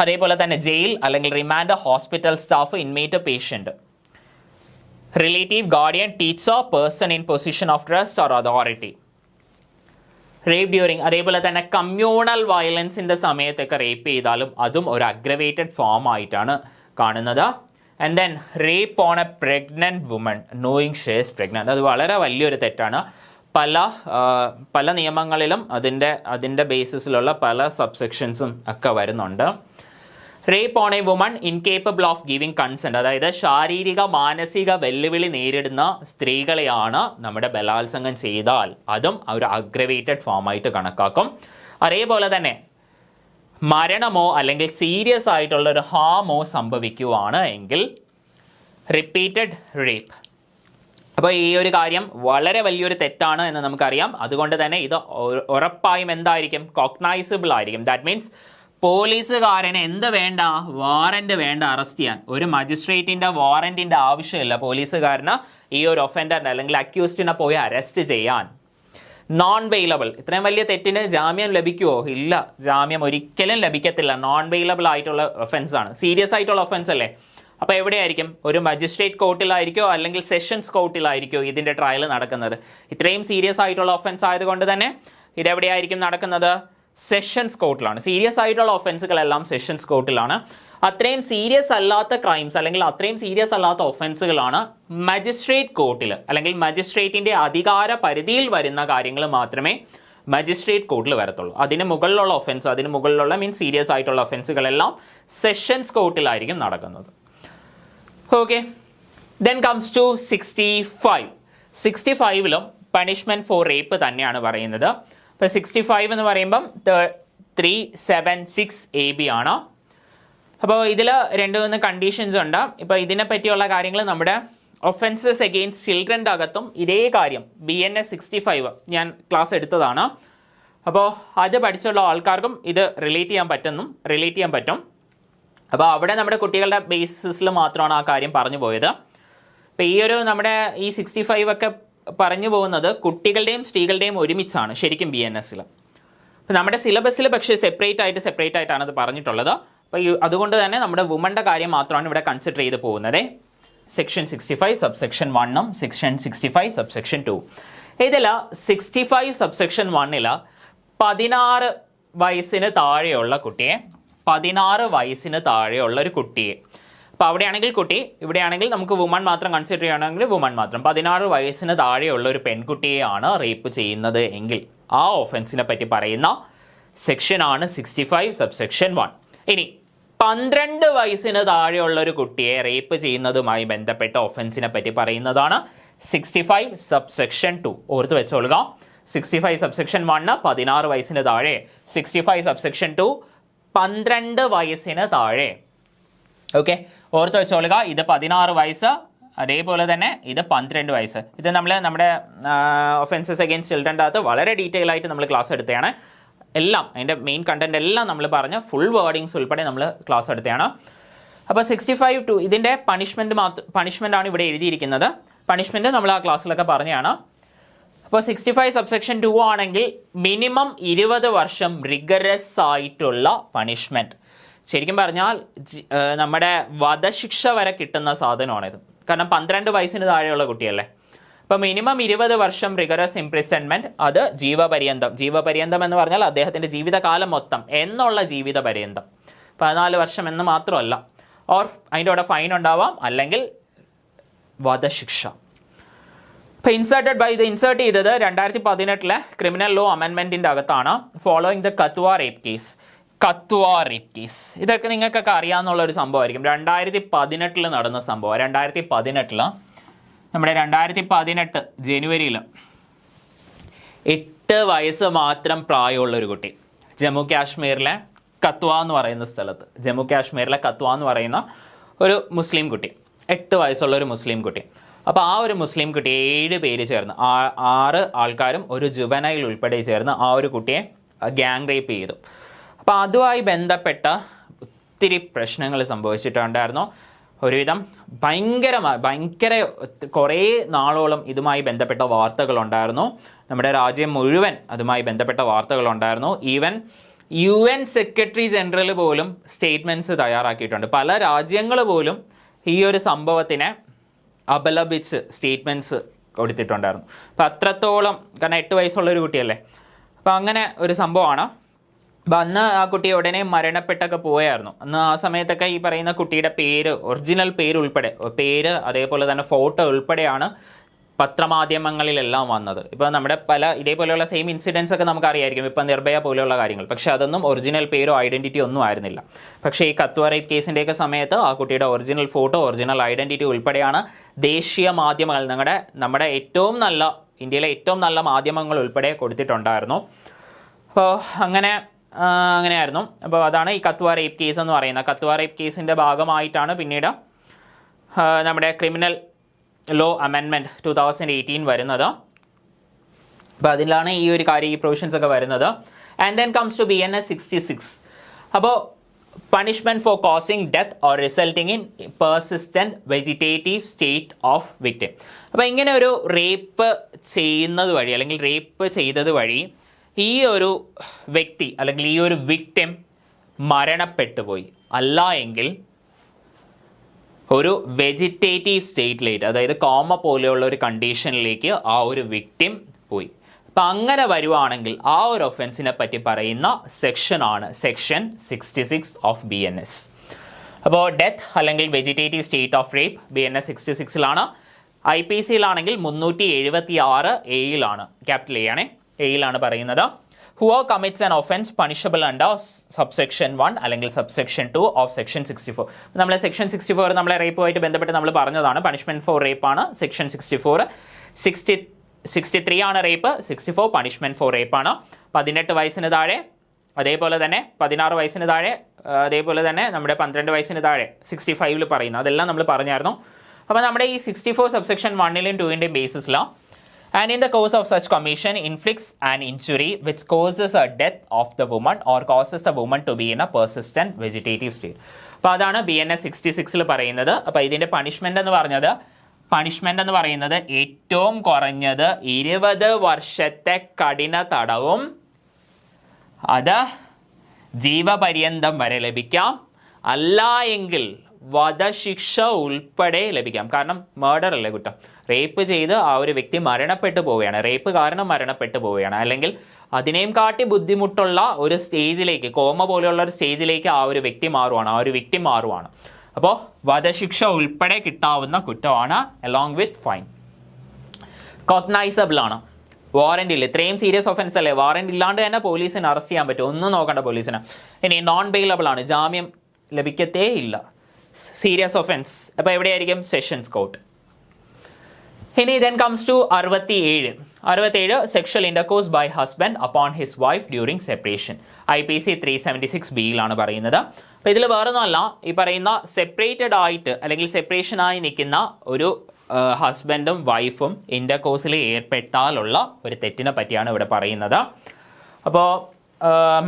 അതേപോലെ തന്നെ ജയിൽ അല്ലെങ്കിൽ remand, hospital staff, inmate, patient, relative, guardian, teacher, person in position of trust or authority. Rape during, അതേപോലെ തന്നെ കമ്മ്യൂണൽ വയലൻസിൻ്റെ സമയത്തൊക്കെ റേപ്പ് ചെയ്താലും അതും ഒരു അഗ്രവേറ്റഡ് ഫോം ആയിട്ടാണ് കാണുന്നത്. And then rape on A pregnant woman knowing she is pregnant, അത് വളരെ വലിയൊരു തെറ്റാണ്. പല നിയമങ്ങളിലും അതിൻ്റെ ബേസിസിലുള്ള പല സബ്സെക്ഷൻസും ഒക്കെ വരുന്നുണ്ട്. Rape on a woman incapable of giving consent, അതായത് ശാരീരിക മാനസിക വെല്ലുവിളി നേരിടുന്ന സ്ത്രീകളെയാണ് നമ്മുടെ ബലാത്സംഗം ചെയ്താൽ അതും ഒരു അഗ്രവേറ്റഡ് ഫോമായിട്ട് കണക്കാക്കും. അതേപോലെ തന്നെ മരണമോ അല്ലെങ്കിൽ സീരിയസ് ആയിട്ടുള്ള ഒരു ഹാമോ സംഭവിക്കുവാണ് എങ്കിൽ റിപ്പീറ്റഡ് റേപ്പ്. അപ്പോൾ ഈ ഒരു കാര്യം വളരെ വലിയൊരു തെറ്റാണ് എന്ന് നമുക്കറിയാം. അതുകൊണ്ട് തന്നെ ഇത് ഉറപ്പായും എന്തായിരിക്കും? കോഗ്നൈസിബിൾ ആയിരിക്കും. ദാറ്റ് മീൻസ് പോലീസുകാരന് എന്ത് വേണ്ട? വാറന്റ് വേണ്ട അറസ്റ്റ് ചെയ്യാൻ. ഒരു മജിസ്ട്രേറ്റിന്റെ വാറന്റിന്റെ ആവശ്യമില്ല പോലീസുകാരന് ഈ ഒരു ഒഫൻഡറിനെ അല്ലെങ്കിൽ അക്യൂസ്ഡിനെ പോയി അറസ്റ്റ് ചെയ്യാൻ. നോൺ വെയിലബിൾ, ഇത്രയും വലിയ തെറ്റിന് ജാമ്യം ലഭിക്കുമോ? ഇല്ല, ജാമ്യം ഒരിക്കലും ലഭിക്കത്തില്ല. നോൺ വെയിലബിൾ ആയിട്ടുള്ള ഒഫൻസ് ആണ്, സീരിയസ് ആയിട്ടുള്ള ഒഫൻസ് അല്ലേ. അപ്പോൾ എവിടെയായിരിക്കും? ഒരു മജിസ്ട്രേറ്റ് കോർട്ടിലായിരിക്കോ അല്ലെങ്കിൽ സെഷൻസ് കോർട്ടിലായിരിക്കോ ഇതിൻ്റെ ട്രയൽ നടക്കുന്നത്? ഇത്രയും സീരിയസ് ആയിട്ടുള്ള ഒഫൻസ് ആയതുകൊണ്ട് തന്നെ ഇതെവിടെയായിരിക്കും നടക്കുന്നത്? സെഷൻസ് കോർട്ടിലാണ്. സീരിയസ് ആയിട്ടുള്ള ഒഫൻസുകളെല്ലാം സെഷൻസ് കോർട്ടിലാണ്. അത്രയും സീരിയസ് അല്ലാത്ത ക്രൈംസ് അല്ലെങ്കിൽ അത്രയും സീരിയസ് അല്ലാത്ത ഒഫൻസുകളാണ് മജിസ്ട്രേറ്റ് കോർട്ടിൽ അല്ലെങ്കിൽ മജിസ്ട്രേറ്റിൻ്റെ അധികാര പരിധിയിൽ വരുന്ന കാര്യങ്ങൾ മാത്രമേ മജിസ്ട്രേറ്റ് കോർട്ടിൽ വരത്തുള്ളൂ. അതിന് മുകളിലുള്ള ഒഫൻസ്, അതിന് മുകളിലുള്ള മീൻസ് സീരിയസ് ആയിട്ടുള്ള ഒഫൻസുകളെല്ലാം സെഷൻസ് കോർട്ടിലായിരിക്കും നടക്കുന്നത്. Okay, then comes to 65. 65ലും പണിഷ്മെൻറ്റ് ഫോർ റേപ്പ് തന്നെയാണ് പറയുന്നത്. ഇപ്പോൾ 65 എന്ന് പറയുമ്പം 376 AB ആണ്. അപ്പോൾ ഇതിൽ 2-3 കണ്ടീഷൻസ് ഉണ്ട്. ഇപ്പോൾ ഇതിനെ പറ്റിയുള്ള കാര്യങ്ങൾ നമ്മുടെ ഒഫൻസസ് അഗെയിൻസ്റ്റ് ചിൽഡ്രൻ്റെ അകത്തും ഇതേ കാര്യം BNS 65 ഞാൻ ക്ലാസ് എടുത്തതാണ്. അപ്പോൾ അത് പഠിച്ചുള്ള ആൾക്കാർക്കും ഇത് റിലേറ്റ് ചെയ്യാൻ പറ്റും. അപ്പോൾ അവിടെ നമ്മുടെ കുട്ടികളുടെ ബേസിസിൽ മാത്രമാണ് ആ കാര്യം പറഞ്ഞു പോയത്. അപ്പോൾ ഈ ഒരു നമ്മുടെ ഈ 65 ഒക്കെ പറഞ്ഞു പോകുന്നത് കുട്ടികളുടെയും സ്ത്രീകളുടെയും ഒരുമിച്ചാണ് ശരിക്കും BNSൽ. അപ്പോൾ നമ്മുടെ സിലബസിൽ പക്ഷേ സെപ്പറേറ്റ് ആയിട്ടാണ് അത് പറഞ്ഞിട്ടുള്ളത്. അപ്പോൾ അതുകൊണ്ട് തന്നെ നമ്മുടെ വുമൻ്റെ കാര്യം മാത്രമാണ് ഇവിടെ കൺസിഡർ ചെയ്ത് പോകുന്നത്. സെക്ഷൻ 65 സബ്സെക്ഷൻ 1ഉം സെക്ഷൻ 65 സബ്സെക്ഷൻ 2. ഇതിൽ 65 സബ്സെക്ഷൻ 1 16 വയസ്സിന് താഴെയുള്ള കുട്ടിയെ, 16 വയസ്സിന് താഴെയുള്ള ഒരു കുട്ടിയെ, അപ്പോൾ അവിടെയാണെങ്കിൽ കുട്ടി, ഇവിടെയാണെങ്കിൽ നമുക്ക് വുമൺ മാത്രം കൺസിഡർ ചെയ്യുകയാണെങ്കിൽ വുമൺ മാത്രം, 16 വയസ്സിന് താഴെയുള്ള ഒരു പെൺകുട്ടിയെയാണ് റേപ്പ് ചെയ്യുന്നത് എങ്കിൽ ആ ഒഫൻസിനെ പറ്റി പറയുന്ന സെക്ഷനാണ് 65 സബ്സെക്ഷൻ 1. ഇനി 12 വയസ്സിന് താഴെയുള്ള ഒരു കുട്ടിയെ റേപ്പ് ചെയ്യുന്നതുമായി ബന്ധപ്പെട്ട ഒഫൻസിനെ പറ്റി പറയുന്നതാണ് 65 സബ്സെക്ഷൻ 2. ഓർത്ത് വെച്ചോളുക, 65 സബ്സെക്ഷൻ 1 16 വയസ്സിന് താഴെ, 65 സബ്സെക്ഷൻ 2 12 വയസ്സിന് താഴെ. ഓക്കെ, ഓർത്ത് വെച്ചോളുക, ഇത് 16 വയസ്സ്, അതേപോലെ തന്നെ ഇത് 12 വയസ്സ്. ഇത് നമ്മുടെ ഒഫൻസസ് അഗെയിൻസ്റ്റ് ചിൽഡ്രൻ്റെ അകത്ത് വളരെ ഡീറ്റെയിൽ ആയിട്ട് നമ്മൾ ക്ലാസ് എടുത്തതാണ്. എല്ലാം അതിൻ്റെ മെയിൻ കണ്ടന്റ് എല്ലാം നമ്മൾ പറഞ്ഞ് ഫുൾ വേർഡിങ്സ് ഉൾപ്പെടെ നമ്മൾ ക്ലാസ് എടുത്തതാണ്. അപ്പോൾ 65 ടു ഇതിൻ്റെ പണിഷ്മെൻ്റ് ആണ് ഇവിടെ എഴുതിയിരിക്കുന്നത്. പണിഷ്മെൻറ്റ് നമ്മൾ ആ ക്ലാസ്സിലൊക്കെ പറഞ്ഞതാണ്. അപ്പോൾ 65 സബ്സെക്ഷൻ 2 ആണെങ്കിൽ മിനിമം 20 വർഷം റിഗറസ് ആയിട്ടുള്ള പണിഷ്മെൻറ്റ്. ശരിക്കും പറഞ്ഞാൽ നമ്മുടെ വധശിക്ഷ വരെ കിട്ടുന്ന സാധനമാണിത്. കാരണം 12 വയസ്സിന് താഴെയുള്ള കുട്ടിയല്ലേ. അപ്പോൾ മിനിമം 20 വർഷം റിഗറസ് ഇംപ്രിസൺമെൻറ്റ്, അത് ജീവപര്യന്തം. ജീവപര്യന്തം എന്ന് പറഞ്ഞാൽ അദ്ദേഹത്തിൻ്റെ ജീവിതകാലം മൊത്തം എന്നുള്ള ജീവിതപര്യന്തം, 14 വർഷം എന്ന് മാത്രമല്ല. ഓർ അതിൻ്റെ കൂടെ ഫൈൻ ഉണ്ടാവാം, അല്ലെങ്കിൽ വധശിക്ഷ. ഇപ്പോൾ ഇൻസേർട്ട് ചെയ്തത് 2018 ക്രിമിനൽ ലോ അമെൻമെൻറ്റിൻ്റെ അകത്താണ്. Following the Kathua rape case. ഇതൊക്കെ നിങ്ങൾക്കൊക്കെ അറിയാവുന്ന ഒരു സംഭവമായിരിക്കും. 2018 നടന്ന സംഭവം. 2018 നമ്മുടെ 2018 ജനുവരിയിൽ 8 വയസ്സ് മാത്രം പ്രായമുള്ളൊരു കുട്ടി, ജമ്മു കാശ്മീരിലെ കത്വ എന്ന് പറയുന്ന സ്ഥലത്ത്, ജമ്മു കാശ്മീരിലെ കത്വ എന്ന് പറയുന്ന ഒരു മുസ്ലിം കുട്ടി, 8 വയസ്സുള്ള ഒരു മുസ്ലിം കുട്ടി. അപ്പോൾ ആ ഒരു മുസ്ലിം കുട്ടി 7 പേര് ചേർന്ന്, 6 ആൾക്കാരും ഒരു ജുവനൈൽ ഉൾപ്പെടെ ചേർന്ന് ആ ഒരു കുട്ടിയെ ഗ്യാങ് റേപ്പ് ചെയ്തു. അപ്പോൾ അതുമായി ബന്ധപ്പെട്ട ഒത്തിരി പ്രശ്നങ്ങൾ സംഭവിച്ചിട്ടുണ്ടായിരുന്നു. ഒരുവിധം ഭയങ്കര കുറേ നാളോളം ഇതുമായി ബന്ധപ്പെട്ട വാർത്തകളുണ്ടായിരുന്നു. നമ്മുടെ രാജ്യം മുഴുവൻ അതുമായി ബന്ധപ്പെട്ട വാർത്തകളുണ്ടായിരുന്നു. ഈവൻ UN സെക്രട്ടറി ജനറൽ പോലും സ്റ്റേറ്റ്മെൻറ്റ്സ് തയ്യാറാക്കിയിട്ടുണ്ട്. പല രാജ്യങ്ങൾ പോലും ഈ ഒരു സംഭവത്തിനെ അപലപിച്ച് സ്റ്റേറ്റ്മെൻറ്റ്സ് കൊടുത്തിട്ടുണ്ടായിരുന്നു. അപ്പം അത്രത്തോളം, കാരണം 8 വയസ്സുള്ളൊരു കുട്ടിയല്ലേ. അപ്പം അങ്ങനെ ഒരു സംഭവമാണ്. അപ്പം അന്ന് ആ കുട്ടി ഉടനെ മരണപ്പെട്ടൊക്കെ പോയായിരുന്നു. അന്ന് ആ സമയത്തൊക്കെ ഈ പറയുന്ന കുട്ടിയുടെ പേര്, ഒറിജിനൽ പേര് ഉൾപ്പെടെ, പേര് അതേപോലെ തന്നെ ഫോട്ടോ ഉൾപ്പെടെയാണ് പത്രമാധ്യമങ്ങളിലെല്ലാം വന്നത്. ഇപ്പോൾ നമ്മുടെ പല ഇതേപോലെയുള്ള സെയിം ഇൻസിഡൻസ് ഒക്കെ നമുക്ക് അറിയായിരിക്കും, ഇപ്പം നിർഭയ പോലെയുള്ള കാര്യങ്ങൾ. പക്ഷേ അതൊന്നും ഒറിജിനൽ പേരോ ഐഡൻറ്റിറ്റിയോ ഒന്നും ആയിരുന്നില്ല. പക്ഷേ ഈ കത്വ റേപ്പ് കേസിൻ്റെയൊക്കെ സമയത്ത് ആ കുട്ടിയുടെ ഒറിജിനൽ ഫോട്ടോ, ഒറിജിനൽ ഐഡൻറ്റിറ്റി ഉൾപ്പെടെയാണ് ദേശീയ മാധ്യമങ്ങൾ, നമ്മുടെ ഏറ്റവും നല്ല, ഇന്ത്യയിലെ ഏറ്റവും നല്ല മാധ്യമങ്ങൾ ഉൾപ്പെടെ കൊടുത്തിട്ടുണ്ടായിരുന്നു. അപ്പോൾ അങ്ങനെയായിരുന്നു. അപ്പോൾ അതാണ് ഈ കത്വ റേപ്പ് കേസ് എന്ന് പറയുന്നത്. കത്വ റേപ്പ് കേസിൻ്റെ ഭാഗമായിട്ടാണ് പിന്നീട് നമ്മുടെ ക്രിമിനൽ ലോ അമെൻമെൻറ്റ് 2018 വരുന്നത്. അപ്പോൾ അതിലാണ് ഈ ഒരു കാര്യം, ഈ പ്രൊവിഷൻസ് ഒക്കെ വരുന്നത്. And then comes to BNS 66. അപ്പോൾ punishment for causing death or resulting in persistent vegetative state of victim. അപ്പോൾ ഇങ്ങനെ ഒരു റേപ്പ് ചെയ്യുന്നത് വഴി, അല്ലെങ്കിൽ റേപ്പ് ചെയ്തത് വഴി ഈ ഒരു വ്യക്തി അല്ലെങ്കിൽ ഈ ഒരു വിക്ടിം മരണപ്പെട്ടു പോയി, അല്ല എങ്കിൽ ഒരു വെജിറ്റേറ്റീവ് സ്റ്റേറ്റിലേക്ക്, അതായത് കോമ പോലെയുള്ള ഒരു കണ്ടീഷനിലേക്ക് ആ ഒരു വിക്ടിം പോയി. അപ്പം അങ്ങനെ വരുവാണെങ്കിൽ ആ ഒരു ഒഫൻസിനെ പറ്റി പറയുന്ന സെക്ഷനാണ് സെക്ഷൻ 66 ഓഫ് BNS. അപ്പോൾ ഡെത്ത് അല്ലെങ്കിൽ vegetative state of rape BNS 66 IPC-യിലാണെങ്കിൽ 376 A-യിലാണ്, ക്യാപിറ്റൽ A ആണ്, A-യിലാണ് പറയുന്നത്. whoever commits an offence punishable under subsection 1 അല്ലെങ്കിൽ subsection 2 of section 64. നമ്മൾ സെക്ഷൻ 64 നമ്മളെ റേപ്പുമായിട്ട് ബന്ധപ്പെട്ട് നമ്മൾ പറഞ്ഞതാണ്. പണിഷ്മെൻറ്റ് ഫോർ റേപ്പ് ആണ് സെക്ഷൻ 64. 63 ആണ് റേപ്പ്, 64 പണിഷ്മെൻറ്റ് ഫോർ റേപ്പ് ആണ്. 18 വയസ്സിന് താഴെ, അതേപോലെ തന്നെ 16 വയസ്സിന് താഴെ, അതേപോലെ തന്നെ നമ്മുടെ 12 വയസ്സിന് താഴെ 65 പറയുന്നു. അതെല്ലാം നമ്മൾ പറഞ്ഞായിരുന്നു. അപ്പോൾ നമ്മുടെ ഈ 64 subsection 1-ലും 2-ൻ്റെയും ബേസിസിലാണ്. And in the course of such commission inflicts an injury which causes a death of the woman or causes the woman to be in a persistent vegetative state. അപ്പോൾ അതാണ് BNS 66 പറയുന്നത്. അപ്പോൾ ഇതിൻ്റെ പണിഷ്മെൻ്റ് എന്ന് പറയുന്നത് ഏറ്റവും കുറഞ്ഞത് 20 വർഷത്തെ കഠിന തടവും അത് ജീവപര്യന്തം വരെ ലഭിക്കാം. അല്ല എങ്കിൽ വധശിക്ഷ ഉൾപ്പെടെ ലഭിക്കാം. കാരണം മർഡർ അല്ലേ കുറ്റം, റേപ്പ് ചെയ്ത് ആ ഒരു വ്യക്തി മരണപ്പെട്ടു പോവുകയാണ്, റേപ്പ് കാരണം മരണപ്പെട്ടു പോവുകയാണ്, അല്ലെങ്കിൽ അതിനെയും കാട്ടി ബുദ്ധിമുട്ടുള്ള ഒരു സ്റ്റേജിലേക്ക്, കോമ പോലെയുള്ള ഒരു സ്റ്റേജിലേക്ക് ആ ഒരു വ്യക്തി മാറുവാണ്, ആ ഒരു വ്യക്തി മാറുവാണ്. അപ്പോൾ വധശിക്ഷ ഉൾപ്പെടെ കിട്ടാവുന്ന കുറ്റമാണ് അലോങ് വിത്ത് ഫൈൻ. കോഗ്നൈസബിൾ ആണ്, വാറന്റ് ഇല്ല. ഇത്രയും സീരിയസ് ഒഫൻസ് അല്ലേ, വാറന്റ് ഇല്ലാണ്ട് തന്നെ പോലീസിന് അറസ്റ്റ് ചെയ്യാൻ പറ്റും, ഒന്നും നോക്കണ്ട പോലീസിന്. ഇനി നോൺ ബെയിലബിൾ ആണ്, ജാമ്യം ലഭിക്കത്തേ ഇല്ല, സീരിയസ് ഒഫൻസ്. അപ്പോൾ എവിടെയായിരിക്കും? Sessions court. ഇനി then comes to 67 sexual intercourse by husband upon his wife during separation. IPC 376B പറയുന്നത്. അപ്പോൾ ഇതിൽ വേറൊന്നുമല്ല, ഈ പറയുന്ന സെപ്പറേറ്റഡ് ആയിട്ട് അല്ലെങ്കിൽ സെപ്പറേഷനായി നിൽക്കുന്ന ഒരു ഹസ്ബൻഡും വൈഫും ഇന്റർകോഴ്സിൽ ഏർപ്പെട്ടാലുള്ള ഒരു തെറ്റിനെ പറ്റിയാണ് ഇവിടെ പറയുന്നത്. അപ്പോൾ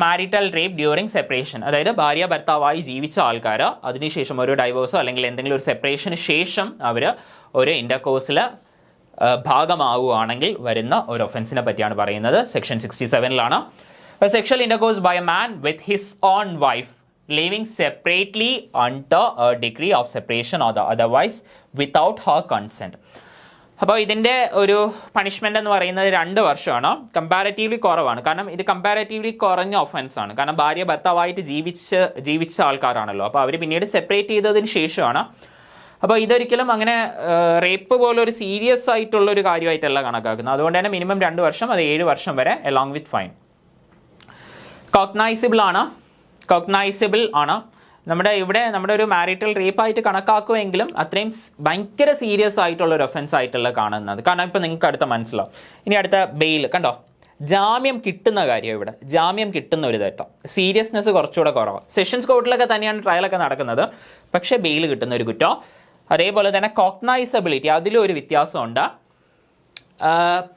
മാരിറ്റൽ റേപ്പ് ഡ്യൂറിങ് സെപ്പറേഷൻ, അതായത് ഭാര്യ ഭർത്താവായി ജീവിച്ച ആൾക്കാർ അതിനുശേഷം ഒരു ഡൈവോഴ്സോ അല്ലെങ്കിൽ എന്തെങ്കിലും ഒരു സെപ്പറേഷന് ശേഷം അവർ ഒരു ഇന്റർകോഴ്സിൽ ഭാഗമാവുകയാണെങ്കിൽ വരുന്ന ഒരു ഒഫൻസിനെ പറ്റിയാണ് പറയുന്നത്. Section 67 sexual intercourse by a man with his own wife living separately under a degree of separation or otherwise without her consent. അപ്പോൾ ഇതിൻ്റെ ഒരു പണിഷ്മെൻ്റ് എന്ന് പറയുന്നത് 2 വർഷമാണ്. കമ്പാരറ്റീവ്ലി കുറവാണ്, കാരണം ഇത് കമ്പാരറ്റീവ്ലി കുറഞ്ഞ ഒഫൻസ് ആണ്. കാരണം ഭാര്യ ഭർത്താവായിട്ട് ജീവിച്ച ആൾക്കാരാണല്ലോ, അപ്പോൾ അവർ പിന്നീട് സെപ്പറേറ്റ് ചെയ്തതിന് ശേഷമാണ്. അപ്പോൾ ഇതൊരിക്കലും അങ്ങനെ റേപ്പ് പോലെ ഒരു സീരിയസ് ആയിട്ടുള്ള ഒരു കാര്യമായിട്ടല്ല കണക്കാക്കുന്നത്. അതുകൊണ്ട് തന്നെ മിനിമം 2 വർഷം, അത് 7 വർഷം വരെ അലോങ് വിത്ത് ഫൈൻ. കോഗ്നൈസിബിൾ ആണ്. നമ്മുടെ ഒരു മാരിറ്റൽ റേപ്പായിട്ട് കണക്കാക്കുമെങ്കിലും അത്രയും ഭയങ്കര സീരിയസ് ആയിട്ടുള്ള ഒരു ഒഫൻസ് ആയിട്ടുള്ള കാണുന്നത്. കാരണം ഇപ്പോൾ നിങ്ങൾക്ക് അടുത്ത മനസ്സിലാവും. ഇനി അടുത്ത ബെയിൽ കണ്ടോ, ജാമ്യം കിട്ടുന്ന കാര്യം, ഇവിടെ ജാമ്യം കിട്ടുന്ന ഒരു തെറ്റം, സീരിയസ്നെസ് കുറച്ചുകൂടെ കുറവാണ്. സെഷൻസ് കോർട്ടിലൊക്കെ തന്നെയാണ് ട്രയലൊക്കെ നടക്കുന്നത്, പക്ഷേ ബെയിൽ കിട്ടുന്ന ഒരു കുറ്റം. അതേപോലെ തന്നെ കോഗ്നൈസബിലിറ്റി, അതിലും ഒരു വ്യത്യാസമുണ്ട്.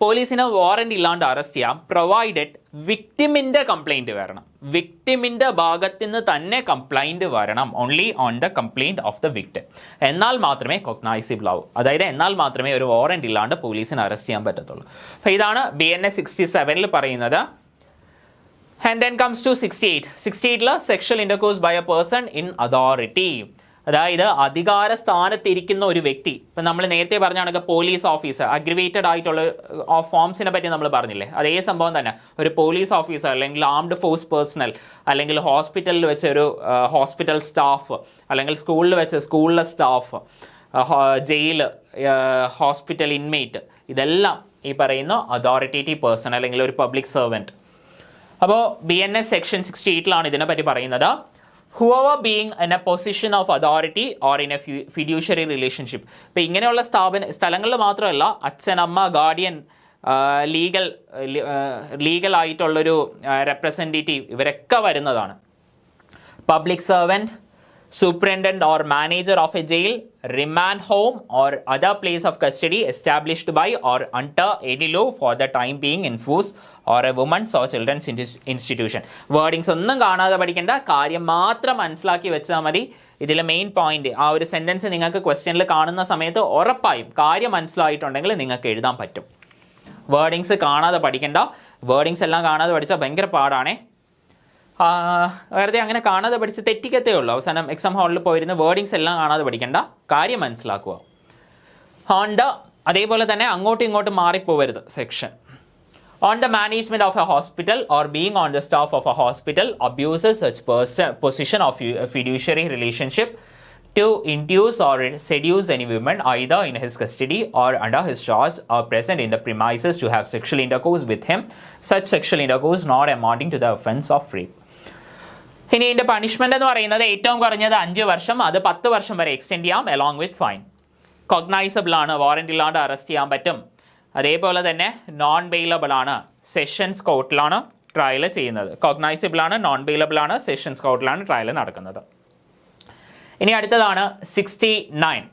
പോലീസിന് വാറന്റ് ഇല്ലാണ്ട് അറസ്റ്റ് ചെയ്യാം, പ്രൊവൈഡഡ് വിക്ടിമിൻ്റെ കംപ്ലൈൻറ്റ് വരണം, വിക്ടിമിൻ്റെ ഭാഗത്ത് നിന്ന് തന്നെ കംപ്ലൈൻറ്റ് വരണം, only on the complaint of the victim. എന്നാൽ മാത്രമേ കോഗ്നൈസിബിൾ ആവൂ, അതായത് എന്നാൽ മാത്രമേ ഒരു വാറന്റ് ഇല്ലാണ്ട് പോലീസിന് അറസ്റ്റ് ചെയ്യാൻ പറ്റത്തുള്ളൂ. അപ്പോൾ ഇതാണ് BNS 67 പറയുന്നത്. And then comes to 68 sexual intercourse by a person in authority, അതായത് അധികാര സ്ഥാനത്തിരിക്കുന്ന ഒരു വ്യക്തി. ഇപ്പം നമ്മൾ നേരത്തെ പറഞ്ഞാണെങ്കിൽ പോലീസ് ഓഫീസർ, അഗ്രിവേറ്റഡ് ആയിട്ടുള്ള ഫോംസിനെ പറ്റി നമ്മൾ പറഞ്ഞില്ലേ, അതേ സംഭവം തന്നെ. ഒരു പോലീസ് ഓഫീസർ അല്ലെങ്കിൽ ആംഡ് ഫോഴ്സ് പേഴ്സണൽ, അല്ലെങ്കിൽ ഹോസ്പിറ്റലിൽ വെച്ച ഒരു ഹോസ്പിറ്റൽ സ്റ്റാഫ്, അല്ലെങ്കിൽ സ്കൂളിൽ വെച്ച സ്കൂളിലെ സ്റ്റാഫ്, ജയിൽ, ഹോസ്പിറ്റൽ ഇൻമേറ്റ്, ഇതെല്ലാം ഈ പറയുന്ന അതോറിറ്റേറ്റീവ് പേഴ്സൺ അല്ലെങ്കിൽ ഒരു പബ്ലിക് സെർവൻറ്റ്. അപ്പോൾ BNS സെക്ഷൻ 68 ഇതിനെപ്പറ്റി പറയുന്നത്. Whoever being in a position of authority or in a fiduciary relationship. ഇപ്പോൾ ഇങ്ങനെയുള്ള സ്ഥലങ്ങളിൽ മാത്രമല്ല, അച്ഛൻ, അമ്മ, ഗാർഡിയൻ, ലീഗൽ ആയിട്ടുള്ളൊരു റെപ്രസെൻറ്റേറ്റീവ്, ഇവരൊക്കെ വരുന്നതാണ്. Public servant, superintendent or manager of a jail, remand home or other place of custody established by or under any law for the time being in force or a woman's or children's institution. Wordings ഒന്നും കാണാതെ പഠിക്കേണ്ട, കാര്യം മാത്രം മനസ്സിലാക്കി വെച്ചാൽ മതി. ഇതിലെ main point, ആ ഒരു സെൻറ്റൻസ് നിങ്ങൾക്ക് ക്വസ്റ്റ്യനിൽ കാണുന്ന സമയത്ത് ഉറപ്പായും കാര്യം മനസ്സിലായിട്ടുണ്ടെങ്കിൽ നിങ്ങൾക്ക് എഴുതാൻ പറ്റും. വേർഡിങ്സ് കാണാതെ പഠിക്കേണ്ട, വേർഡിങ്സ് എല്ലാം കാണാതെ പഠിച്ചാൽ ഭയങ്കര പാടാണേ. വെറുതെ അങ്ങനെ കാണാതെ പഠിച്ച് തെറ്റിക്കത്തേ ഉള്ളൂ. അവസാനം എക്സാം ഹാളിൽ പോയിരുന്ന വേർഡിങ്സ് എല്ലാം കാണാതെ പഠിക്കേണ്ട, കാര്യം മനസ്സിലാക്കുക. അതേപോലെ തന്നെ അങ്ങോട്ടും ഇങ്ങോട്ടും മാറിപ്പോവരുത് section. On the management of a hospital or being on the staff of a hospital abuses such position of a fiduciary relationship to induce or seduce any woman either in his custody or under his charge or present in the premises to have sexual intercourse with him, such sexual intercourse not amounting to the offence of rape. ഇനി ഇതിൻ്റെ punishment എന്ന് പറയുന്നത് ഏറ്റവും കുറഞ്ഞത് 5 വർഷം, അത് 10 വർഷം വരെ എക്സ്റ്റെൻഡ് ചെയ്യാം അലോങ് വിത്ത് ഫൈൻ. കോഗ്നൈസബിൾ ആണ്, വാറന്റ് ഇല്ലാണ്ട് അറസ്റ്റ് ചെയ്യാൻ പറ്റും. അതേപോലെ തന്നെ നോൺ ബെയിലബിൾ ആണ്, സെഷൻസ് കോർട്ടിലാണ് ട്രയൽ ചെയ്യുന്നത്. കോഗ്നൈസിബിൾ ആണ്, നോൺ ബെയിലബിൾ ആണ്, സെഷൻസ് കോർട്ടിലാണ് ട്രയൽ നടക്കുന്നത്. ഇനി അടുത്തതാണ് 69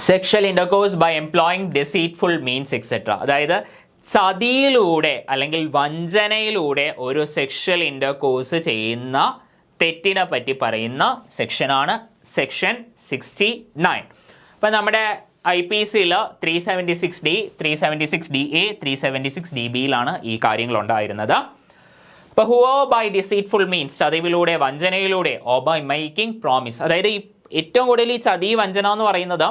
sexual intercourse by employing deceitful means etcetera. അതായത് ചതിയിലൂടെ അല്ലെങ്കിൽ വഞ്ചനയിലൂടെ ഒരു സെക്ഷൽ ഇന്റർകോഴ്സ് ചെയ്യുന്ന തെറ്റിനെ പറ്റി പറയുന്ന സെക്ഷനാണ് സെക്ഷൻ 69. അപ്പം നമ്മുടെ IPCയിൽ 376D, 376DA, 376DBയിലാണ് ഈ കാര്യങ്ങൾ ഉണ്ടായിരുന്നത്. അപ്പോൾ ഹുവോ ബൈ ഡിസീറ്റ്ഫുൾ മീൻസ്, ചതിവിലൂടെ, വഞ്ചനയിലൂടെ, ഓ ബൈ മേക്കിംഗ് പ്രോമിസ്, അതായത് ഈ ഏറ്റവും കൂടുതൽ ഈ ചതി വഞ്ചന എന്ന് പറയുന്നത്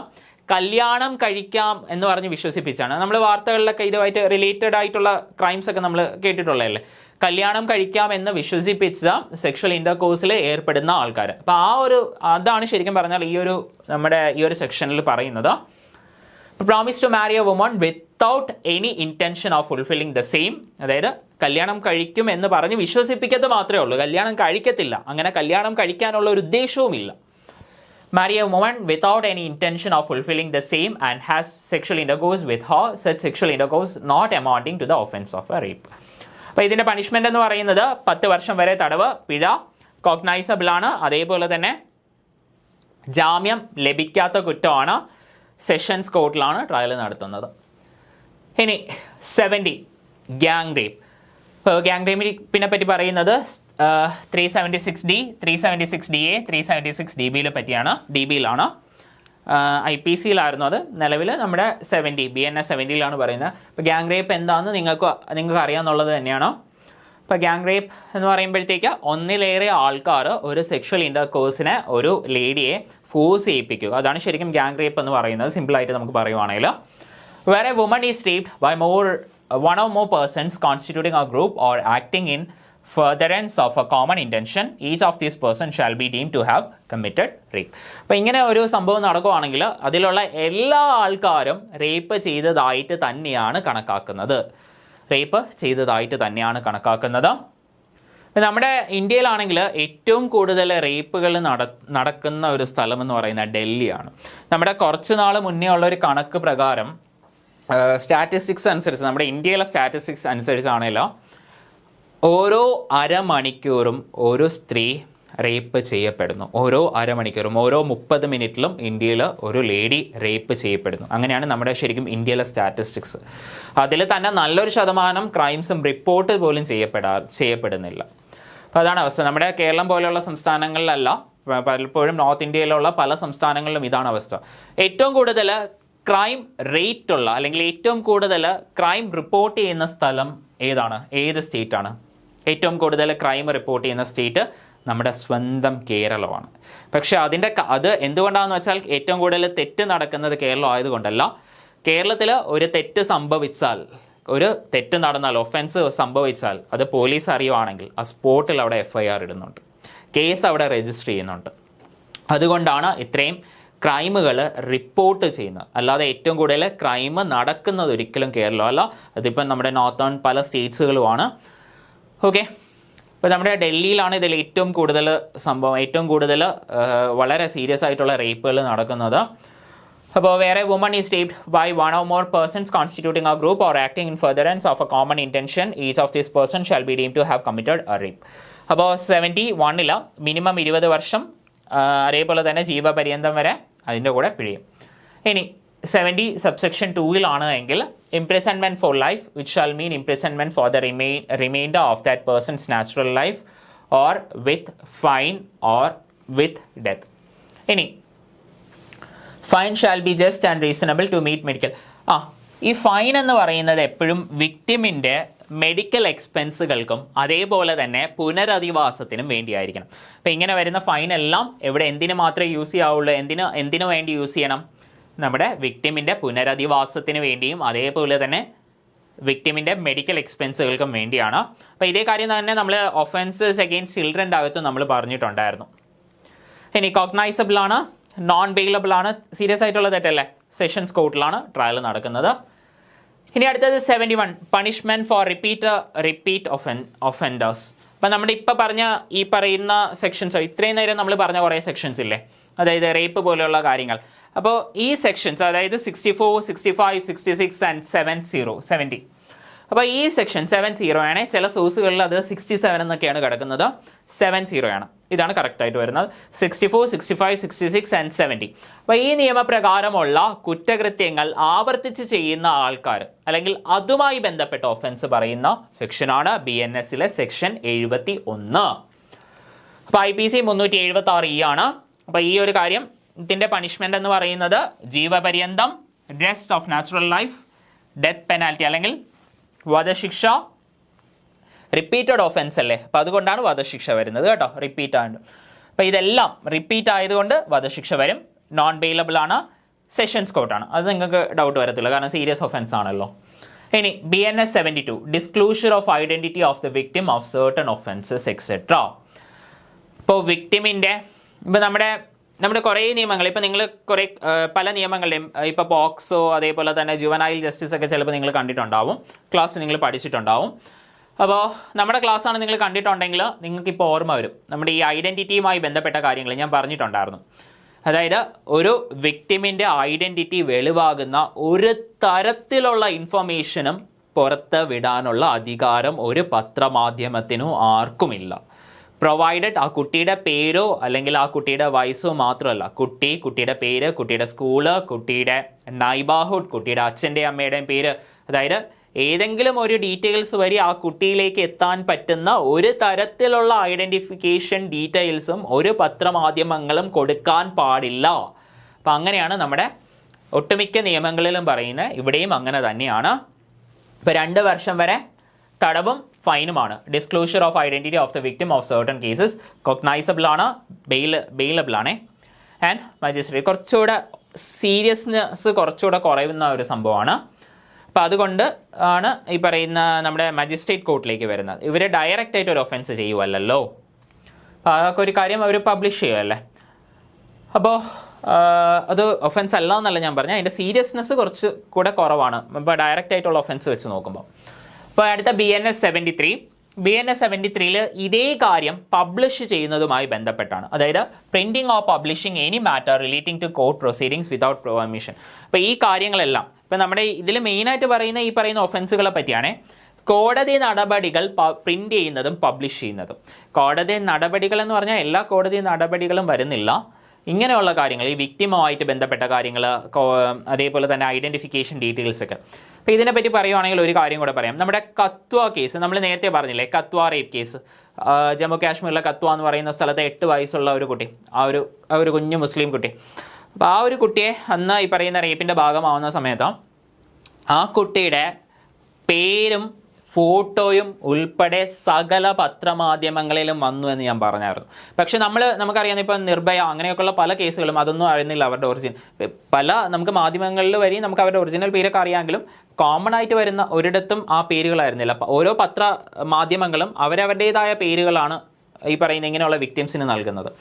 കല്യാണം കഴിക്കാം എന്ന് പറഞ്ഞ് വിശ്വസിപ്പിച്ചാണ്. നമ്മൾ വാർത്തകളിലൊക്കെ ഇതുമായിട്ട് റിലേറ്റഡ് ആയിട്ടുള്ള ക്രൈംസ് ഒക്കെ നമ്മൾ കേട്ടിട്ടുള്ളതല്ലേ. കല്യാണം കഴിക്കാം എന്ന് വിശ്വസിപ്പിച്ച സെക്ഷൽ ഇന്റർകോഴ്സിൽ ഏർപ്പെടുന്ന ആൾക്കാർ. അപ്പോൾ അതാണ് ശരിക്കും പറഞ്ഞാൽ നമ്മുടെ ഈ ഒരു സെക്ഷനിൽ പറയുന്നത്. Promise to marry a woman without any intention of fulfilling the same. അതായത് കല്യാണം കഴിക്കും എന്ന് പറഞ്ഞ് വിശ്വസിപ്പിക്കത്ത് മാത്രമേ ഉള്ളൂ, കല്യാണം കഴിക്കത്തില്ല. അങ്ങനെ കല്യാണം കഴിക്കാനുള്ള ഒരു ഉദ്ദേശവുമില്ല. Marry a woman without any intention of fulfilling the same and has sexual intercourse with her, such sexual intercourse not amounting to the offense of a rape. അപ്പോൾ ഇതിൻ്റെ പണിഷ്മെൻ്റ് എന്ന് പറയുന്നത് 10 വർഷം വരെ തടവ്, പിഴ, കോഗ്നൈസബിൾ ആണ്. അതേപോലെ തന്നെ ജാമ്യം ലഭിക്കാത്ത കുറ്റമാണ്. സെഷൻസ് കോർട്ടിലാണ് ട്രയൽ നടത്തുന്നത്. ഇനി 70 ഗ്യാങ് റേപ്പ്. ഇപ്പോൾ ഗ്യാങ് റേപ്പിനെ പറ്റി പറയുന്നത് 376D, 376DA, 376DBയിലെ പറ്റിയാണ്. DBയിലാണ്, IPCയിലായിരുന്നു അത്. നിലവിൽ നമ്മുടെ 70 BNS 70യിലാണ് പറയുന്നത്. ഇപ്പോൾ ഗ്യാങ് റേപ്പ് എന്താണെന്ന് നിങ്ങൾക്ക് അറിയാമെന്നുള്ളത് തന്നെയാണ്. ഇപ്പോൾ ഗ്യാങ് റേപ്പ് എന്ന് പറയുമ്പോഴത്തേക്ക് ഒന്നിലേറെ ആൾക്കാർ ഒരു സെക്ഷൽ ഇൻ്റർകോഴ്സിനെ ഒരു ലേഡിയെ ഫോഴ്സ് ചെയ്യിപ്പിക്കുക, അതാണ് ശരിക്കും ഗ്യാങ് റേപ്പ് എന്ന് പറയുന്നത്. സിമ്പിളായിട്ട് നമുക്ക് പറയുവാണെങ്കിൽ, where a woman is raped by one or more persons constituting a group or acting in furtherance of a common intention, each of these persons shall be deemed to have committed rape. അപ്പോൾ ഇങ്ങനെ ഒരു സംഭവം നടക്കുകയാണെങ്കിൽ അതിലുള്ള എല്ലാ ആൾക്കാരും rape ചെയ്തതായിട്ട് തന്നെയാണ് കണക്കാക്കുന്നത്. നമ്മുടെ ഇന്ത്യയിലാണെങ്കിൽ ഏറ്റവും കൂടുതൽ റേപ്പുകൾ നടക്കുന്ന ഒരു സ്ഥലം എന്ന് പറയുന്നത് ഡൽഹിയാണ്. നമ്മുടെ കുറച്ച് നാൾ മുന്നേ ഉള്ള ഒരു കണക്ക് പ്രകാരം, സ്റ്റാറ്റിസ്റ്റിക്സ് അനുസരിച്ച്, നമ്മുടെ ഇന്ത്യയിലെ സ്റ്റാറ്റിസ്റ്റിക്സ് അനുസരിച്ചാണല്ലോ, ഓരോ അരമണിക്കൂറും ഒരു സ്ത്രീ റേപ്പ് ചെയ്യപ്പെടുന്നു. ഓരോ അരമണിക്കൂറും, ഓരോ 30 മിനിറ്റിലും ഇന്ത്യയിൽ ഒരു ലേഡി റേപ്പ് ചെയ്യപ്പെടുന്നു. അങ്ങനെയാണ് നമ്മുടെ ശരിക്കും ഇന്ത്യയിലെ സ്റ്റാറ്റിസ്റ്റിക്സ്. അതിൽ തന്നെ നല്ലൊരു ശതമാനം ക്രൈംസും റിപ്പോർട്ട് പോലും ചെയ്യപ്പെടുന്നില്ല. അപ്പോൾ അതാണ് അവസ്ഥ. നമ്മുടെ കേരളം പോലെയുള്ള സംസ്ഥാനങ്ങളിലല്ല, പലപ്പോഴും നോർത്ത് ഇന്ത്യയിലുള്ള പല സംസ്ഥാനങ്ങളിലും ഇതാണ് അവസ്ഥ. ഏറ്റവും കൂടുതൽ ക്രൈം റേറ്റ് ഉള്ള, അല്ലെങ്കിൽ ഏറ്റവും കൂടുതൽ ക്രൈം റിപ്പോർട്ട് ചെയ്യുന്ന സ്ഥലം ഏത് സ്റ്റേറ്റാണ്? ഏറ്റവും കൂടുതൽ ക്രൈം റിപ്പോർട്ട് ചെയ്യുന്ന സ്റ്റേറ്റ് നമ്മുടെ സ്വന്തം കേരളമാണ്. പക്ഷേ അത് എന്തുകൊണ്ടാണെന്ന് വെച്ചാൽ ഏറ്റവും കൂടുതൽ തെറ്റ് നടക്കുന്നത് കേരളം ആയതുകൊണ്ടല്ല. കേരളത്തിൽ ഒരു തെറ്റ് നടന്നാൽ, ഒഫൻസ് സംഭവിച്ചാൽ അത് പോലീസ് അറിയുവാണെങ്കിൽ ആ സ്പോട്ടിൽ അവിടെ FIR ഇടുന്നുണ്ട്, കേസ് അവിടെ രജിസ്റ്റർ ചെയ്യുന്നുണ്ട്. അതുകൊണ്ടാണ് ഇത്രയും ക്രൈമുകൾ റിപ്പോർട്ട് ചെയ്യുന്നത്. അല്ലാതെ ഏറ്റവും കൂടുതൽ ക്രൈം നടക്കുന്നത് ഒരിക്കലും കേരളമല്ല, അതിപ്പം നമ്മുടെ നോർത്തേൺ പല സ്റ്റേറ്റ്സുകളുമാണ്. ഓക്കെ, ഇപ്പോൾ നമ്മുടെ ഡൽഹിയിലാണ് ഇതിൽ ഏറ്റവും കൂടുതൽ വളരെ സീരിയസ് ആയിട്ടുള്ള റേപ്പുകൾ നടക്കുന്നത്. അപ്പോൾ where woman is raped by one or more persons constituting a group or acting in furtherance of a common intention, each of these persons shall be deemed to have committed a rape. അപ്പോൾ 71 minimum 20 വർഷം, അതേപോലെ തന്നെ ജീവപര്യന്തം വരെ അതിൻ്റെ കൂടെ പിഴയും. ഇനി 70 സബ്സെക്ഷൻ 2 എങ്കിൽ imprisonment for life, which shall mean imprisonment for the remainder of that person's natural life, or with fine or with death. ഇനി fine shall be just and reasonable to meet medical. ഈ fine എന്ന് പറയുന്നത് എപ്പോഴും വിക്ടിമിൻ്റെ medical എക്സ്പെൻസുകൾക്കും അതേപോലെ തന്നെ പുനരധിവാസത്തിനും വേണ്ടിയായിരിക്കണം. അപ്പോൾ ഇങ്ങനെ വരുന്ന ഫൈൻ എല്ലാം എന്തിനു മാത്രമേ യൂസ് ചെയ്യാവുള്ളൂ? എന്തിനു വേണ്ടി യൂസ് ചെയ്യണം? നമ്മുടെ വിക്ടിമിൻ്റെ പുനരധിവാസത്തിന് വേണ്ടിയും അതേപോലെ തന്നെ വിക്ടിമിൻ്റെ മെഡിക്കൽ എക്സ്പെൻസുകൾക്കും വേണ്ടിയാണ്. അപ്പോൾ ഇതേ കാര്യം തന്നെ നമ്മൾ ഒഫൻസസ് അഗെയിൻസ്റ്റ് ചിൽഡ്രൻ്റെ അകത്ത് നമ്മൾ പറഞ്ഞിട്ടുണ്ടായിരുന്നു. ഇനി കോഗ്നൈസബിൾ ആണ്, നോൺ ബെയിലബിൾ ആണ്, സീരിയസ് ആയിട്ടുള്ള തെറ്റല്ലേ, സെഷൻസ് കോർട്ടിലാണ് ട്രയൽ നടക്കുന്നത്. ഇനി അടുത്തത് 71 പണിഷ്മെൻറ്റ് ഫോർ റിപ്പീറ്റ് ഒഫൻഡേഴ്സ്. അപ്പം നമ്മുടെ ഇപ്പോൾ പറഞ്ഞ ഈ പറയുന്ന സെക്ഷൻസ്, ഇത്രയും നേരം നമ്മൾ പറഞ്ഞ കുറേ സെക്ഷൻസ് ഇല്ലേ, അതായത് റേപ്പ് പോലെയുള്ള കാര്യങ്ങൾ. അപ്പോൾ ഈ സെക്ഷൻസ്, അതായത് 64, 65, 66 ആൻഡ് 70. അപ്പോൾ ഈ സെക്ഷൻ 70 ആണ്. ചില സോഴ്സുകളിൽ അത് 67 എന്നൊക്കെയാണ് കിടക്കുന്നത്, 70 ആണ്. ഇതാണ് കറക്റ്റായിട്ട് വരുന്നത്. 64, 65, 66 ആൻഡ് 70. അപ്പോൾ ഈ നിയമപ്രകാരമുള്ള കുറ്റകൃത്യങ്ങൾ ആവർത്തിച്ച് ചെയ്യുന്ന ആൾക്കാർ, അല്ലെങ്കിൽ അതുമായി ബന്ധപ്പെട്ട ഒഫൻസ് പറയുന്ന സെക്ഷനാണ് BNSലെ സെക്ഷൻ 71. അപ്പോൾ IPC 376E ആണ്. അപ്പോൾ ഈ ഒരു കാര്യം, ഇതിൻ്റെ പണിഷ്മെൻ്റ് എന്ന് പറയുന്നത് ജീവപര്യന്തം, rest of natural life, death penalty അല്ലെങ്കിൽ വധശിക്ഷ. റിപ്പീറ്റഡ് ഒഫൻസ് അല്ലേ, അപ്പോൾ അതുകൊണ്ടാണ് വധശിക്ഷ വരുന്നത് കേട്ടോ, റിപ്പീറ്റ് ആണ്. അപ്പോൾ ഇതെല്ലാം റിപ്പീറ്റ് ആയതുകൊണ്ട് വധശിക്ഷ വരും. നോൺ ബെയിലബിൾ ആണ്, സെഷൻസ് കോർട്ടാണ്. അത് നിങ്ങൾക്ക് ഡൗട്ട് വരത്തില്ല, കാരണം സീരിയസ് ഒഫൻസ് ആണല്ലോ. ഇനി BNS 72 disclosure of identity of the victim of certain offences etcetera. ഇപ്പോൾ വിക്ടിമിൻ്റെ ഇപ്പോൾ നമ്മുടെ കുറേ നിയമങ്ങൾ, ഇപ്പോൾ നിങ്ങൾ കുറേ പല നിയമങ്ങളുടെയും ഇപ്പോൾ പോക്സോ അതേപോലെ തന്നെ ജുവനൈൽ ജസ്റ്റിസ് ഒക്കെ ചിലപ്പോൾ നിങ്ങൾ കണ്ടിട്ടുണ്ടാവും, ക്ലാസ് നിങ്ങൾ പഠിച്ചിട്ടുണ്ടാവും. അപ്പോൾ നമ്മുടെ ക്ലാസ്സാണ് നിങ്ങൾ കണ്ടിട്ടുണ്ടെങ്കിൽ നിങ്ങൾക്കിപ്പോൾ ഓർമ്മ വരും നമ്മുടെ ഈ ഐഡൻറ്റിറ്റിയുമായി ബന്ധപ്പെട്ട കാര്യങ്ങൾ ഞാൻ പറഞ്ഞിട്ടുണ്ടായിരുന്നു. അതായത് ഒരു വിക്ടിമിൻ്റെ ഐഡൻറ്റിറ്റി വെളിവാകുന്ന ഒരു തരത്തിലുള്ള ഇൻഫർമേഷനും പുറത്ത് വിടാനുള്ള അധികാരം ഒരു പത്രമാധ്യമത്തിനും ആർക്കുമില്ല. പ്രൊവൈഡഡ് ആ കുട്ടിയുടെ പേരോ അല്ലെങ്കിൽ ആ കുട്ടിയുടെ വയസ്സോ മാത്രമല്ല, കുട്ടിയുടെ പേര്, കുട്ടിയുടെ സ്കൂള്, കുട്ടിയുടെ നൈബർഹുഡ്, കുട്ടിയുടെ അച്ഛൻ്റെയും അമ്മയുടെയും പേര്, അതായത് ഏതെങ്കിലും ഒരു ഡീറ്റെയിൽസ് വഴി ആ കുട്ടിയിലേക്ക് എത്താൻ പറ്റുന്ന ഒരു തരത്തിലുള്ള ഐഡൻറ്റിഫിക്കേഷൻ ഡീറ്റെയിൽസും ഒരു പത്രമാധ്യമങ്ങളും കൊടുക്കാൻ പാടില്ല. അപ്പം അങ്ങനെയാണ് നമ്മുടെ ഒട്ടുമിക്ക നിയമങ്ങളിലും പറയുന്നത്, ഇവിടെയും അങ്ങനെ തന്നെയാണ്. ഇപ്പോൾ 2 വർഷം വരെ തടവും ഫൈനുമാണ്. Disclosure of identity of the victim of certain cases cognizable ആണ്, ബെയിലബിൾ ആണ്. ആൻഡ് മജിസ്ട്രേറ്റ് കുറച്ചുകൂടെ സീരിയസ്നെസ് കുറച്ചുകൂടെ കുറയുന്ന ഒരു സംഭവമാണ്. അപ്പോൾ അതുകൊണ്ട് ആണ് ഈ പറയുന്ന നമ്മുടെ മജിസ്ട്രേറ്റ് കോർട്ടിലേക്ക് വരുന്നത്. ഇവർ ഡയറക്റ്റ് ആയിട്ട് ഒരു ഒഫൻസ് ചെയ്യുമല്ലോ, അപ്പോൾ അതൊക്കെ ഒരു കാര്യം അവർ പബ്ലിഷ് ചെയ്യുമല്ലേ. അപ്പോൾ അത് ഒഫൻസ് അല്ല എന്നല്ല ഞാൻ പറഞ്ഞത്, അതിൻ്റെ സീരിയസ്നെസ് കുറച്ച് കൂടെ കുറവാണ് ഇപ്പോൾ ഡയറക്റ്റ് ആയിട്ടുള്ള ഒഫൻസ് വെച്ച് നോക്കുമ്പോൾ. ഇപ്പോൾ അടുത്ത BNS 73 ഇതേ കാര്യം പബ്ലിഷ് ചെയ്യുന്നതുമായി ബന്ധപ്പെട്ടാണ്. അതായത് printing or publishing any matter relating to court proceedings without permission. അപ്പോൾ ഈ കാര്യങ്ങളെല്ലാം ഇപ്പം നമ്മുടെ ഇതിൽ മെയിനായിട്ട് പറയുന്ന ഈ പറയുന്ന ഒഫൻസുകളെ പറ്റിയാണ്. കോടതി നടപടികൾ പ്രിന്റ് ചെയ്യുന്നതും പബ്ലിഷ് ചെയ്യുന്നതും. കോടതി നടപടികൾ എന്ന് പറഞ്ഞാൽ എല്ലാ കോടതി നടപടികളും വരുന്നില്ല, ഇങ്ങനെയുള്ള കാര്യങ്ങൾ ഈ വിക്ടിമുമായിട്ട് ബന്ധപ്പെട്ട കാര്യങ്ങൾ, അതേപോലെ തന്നെ ഐഡൻറ്റിഫിക്കേഷൻ ഡീറ്റെയിൽസ് ഒക്കെ. അപ്പോൾ ഇതിനെപ്പറ്റി പറയുവാണെങ്കിൽ ഒരു കാര്യം കൂടെ പറയാം. നമ്മുടെ കത്വ കേസ് നമ്മൾ നേരത്തെ പറഞ്ഞില്ലേ, കത്വ റേപ്പ് കേസ്, ജമ്മു കാശ്മീരിലെ കത്വ എന്ന് പറയുന്ന സ്ഥലത്ത് 8 വയസ്സുള്ള ഒരു കുട്ടി, ആ ഒരു കുഞ്ഞു മുസ്ലിം കുട്ടി. അപ്പോൾ ആ ഒരു കുട്ടിയെ അന്ന് ഈ പറയുന്ന റേപ്പിൻ്റെ ഭാഗമാവുന്ന സമയത്ത് ആ കുട്ടിയുടെ പേരും ഫോട്ടോയും ഉൾപ്പെടെ സകല പത്രമാധ്യമങ്ങളിലും വന്നു എന്ന് ഞാൻ പറഞ്ഞായിരുന്നു. പക്ഷെ നമുക്കറിയാം ഇപ്പം നിർഭയ അങ്ങനെയൊക്കെയുള്ള പല കേസുകളും അതൊന്നും അറിയുന്നില്ല അവരുടെ ഒറിജിനൽ. നമുക്ക് മാധ്യമങ്ങളിൽ വഴി നമുക്ക് അവരുടെ ഒറിജിനൽ പേരൊക്കെ അറിയാമെങ്കിലും കോമൺ ആയിട്ട് വരുന്ന ഒരിടത്തും ആ പേരുകളായിരുന്നില്ല. അപ്പോൾ ഓരോ പത്ര മാധ്യമങ്ങളും അവരവരുടേതായ പേരുകളാണ് ഈ പറയുന്ന ഇങ്ങനെയുള്ള വിക്ടിംസിന് നൽകുന്നത്.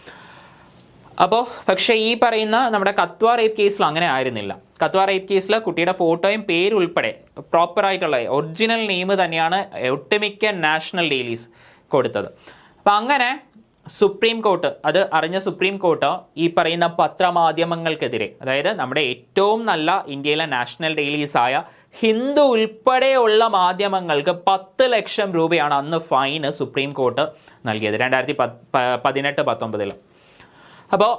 അപ്പോൾ പക്ഷേ ഈ പറയുന്ന നമ്മുടെ കത്വ റേപ്പ് കേസിൽ അങ്ങനെ ആയിരുന്നില്ല. കത്വ റേപ്പ് കേസിൽ കുട്ടിയുടെ ഫോട്ടോയും പേരുൾപ്പെടെ പ്രോപ്പറായിട്ടുള്ള ഒറിജിനൽ നെയിം തന്നെയാണ് ഒട്ടുമിക്ക നാഷണൽ ഡെയിലീസ് കൊടുത്തത്. അപ്പം അങ്ങനെ സുപ്രീം കോർട്ട്, അത് അറിഞ്ഞ സുപ്രീം കോർട്ട് ഈ പറയുന്ന പത്രമാധ്യമങ്ങൾക്കെതിരെ, അതായത് നമ്മുടെ ഏറ്റവും നല്ല ഇന്ത്യയിലെ നാഷണൽ ഡെയിലീസായ ഹിന്ദു ഉൾപ്പെടെയുള്ള മാധ്യമങ്ങൾക്ക് 10 ലക്ഷം രൂപയാണ് അന്ന് ഫൈന് സുപ്രീം കോർട്ട് നൽകിയത് 2018-19. അപ്പോൾ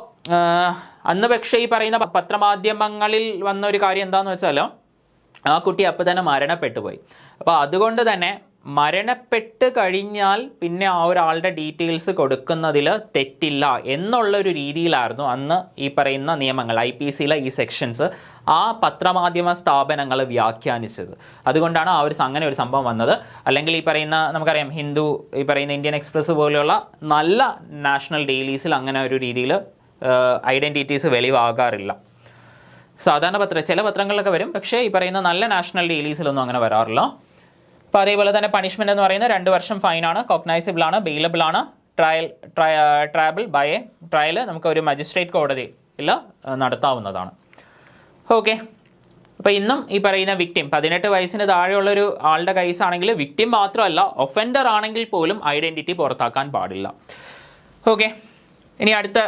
അന്ന് പക്ഷേ ഈ പറയുന്ന പത്രമാധ്യമങ്ങളിൽ വന്ന ഒരു കാര്യം എന്താണെന്ന് വെച്ചാൽ ആ കുട്ടി അപ്പോൾ തന്നെ മരണപ്പെട്ടു പോയി. അപ്പോൾ അതുകൊണ്ട് തന്നെ മരണപ്പെട്ട് കഴിഞ്ഞാൽ പിന്നെ ആ ഒരാളുടെ ഡീറ്റെയിൽസ് കൊടുക്കുന്നതിൽ തെറ്റില്ല എന്നുള്ളൊരു രീതിയിലായിരുന്നു അന്ന് ഈ പറയുന്ന നിയമങ്ങൾ, IPCയിലെ ഈ സെക്ഷൻസ് ആ പത്രമാധ്യമ സ്ഥാപനങ്ങൾ വ്യാഖ്യാനിച്ചത്. അതുകൊണ്ടാണ് അങ്ങനെ ഒരു സംഭവം വന്നത്. അല്ലെങ്കിൽ ഈ പറയുന്ന നമുക്കറിയാം ഹിന്ദു, ഈ പറയുന്ന ഇന്ത്യൻ എക്സ്പ്രസ് പോലെയുള്ള നല്ല നാഷണൽ ഡെയിലീസിൽ അങ്ങനെ ഒരു രീതിയിൽ ഐഡൻറ്റിറ്റീസ് വെളിവാകാറില്ല. സാധാരണ ചില പത്രങ്ങളിലൊക്കെ വരും, പക്ഷേ ഈ പറയുന്ന നല്ല നാഷണൽ ഡെയിലീസിലൊന്നും അങ്ങനെ വരാറില്ല. അപ്പോൾ അതേപോലെ തന്നെ പണിഷ്മെൻ്റ് എന്ന് പറയുന്നത് 2 വർഷം ഫൈനാണ്, കോഗ്നൈസബിൾ ആണ്, ബെയിലബിൾ ആണ്, ട്രയബിൾ ബൈ എ ട്രയൽ നമുക്ക് ഒരു മജിസ്ട്രേറ്റ് കോടതിയിൽ നടത്താവുന്നതാണ്. ഓക്കെ, അപ്പോൾ ഇന്നും ഈ പറയുന്ന വിക്ടിം 18 വയസ്സിന് താഴെയുള്ളൊരു ആളുടെ കേസാണെങ്കിൽ വിക്ടിം മാത്രമല്ല ഒഫൻഡർ ആണെങ്കിൽ പോലും ഐഡൻറ്റിറ്റി പുറത്താക്കാൻ പാടില്ല. ഓക്കെ, ഇനി അടുത്ത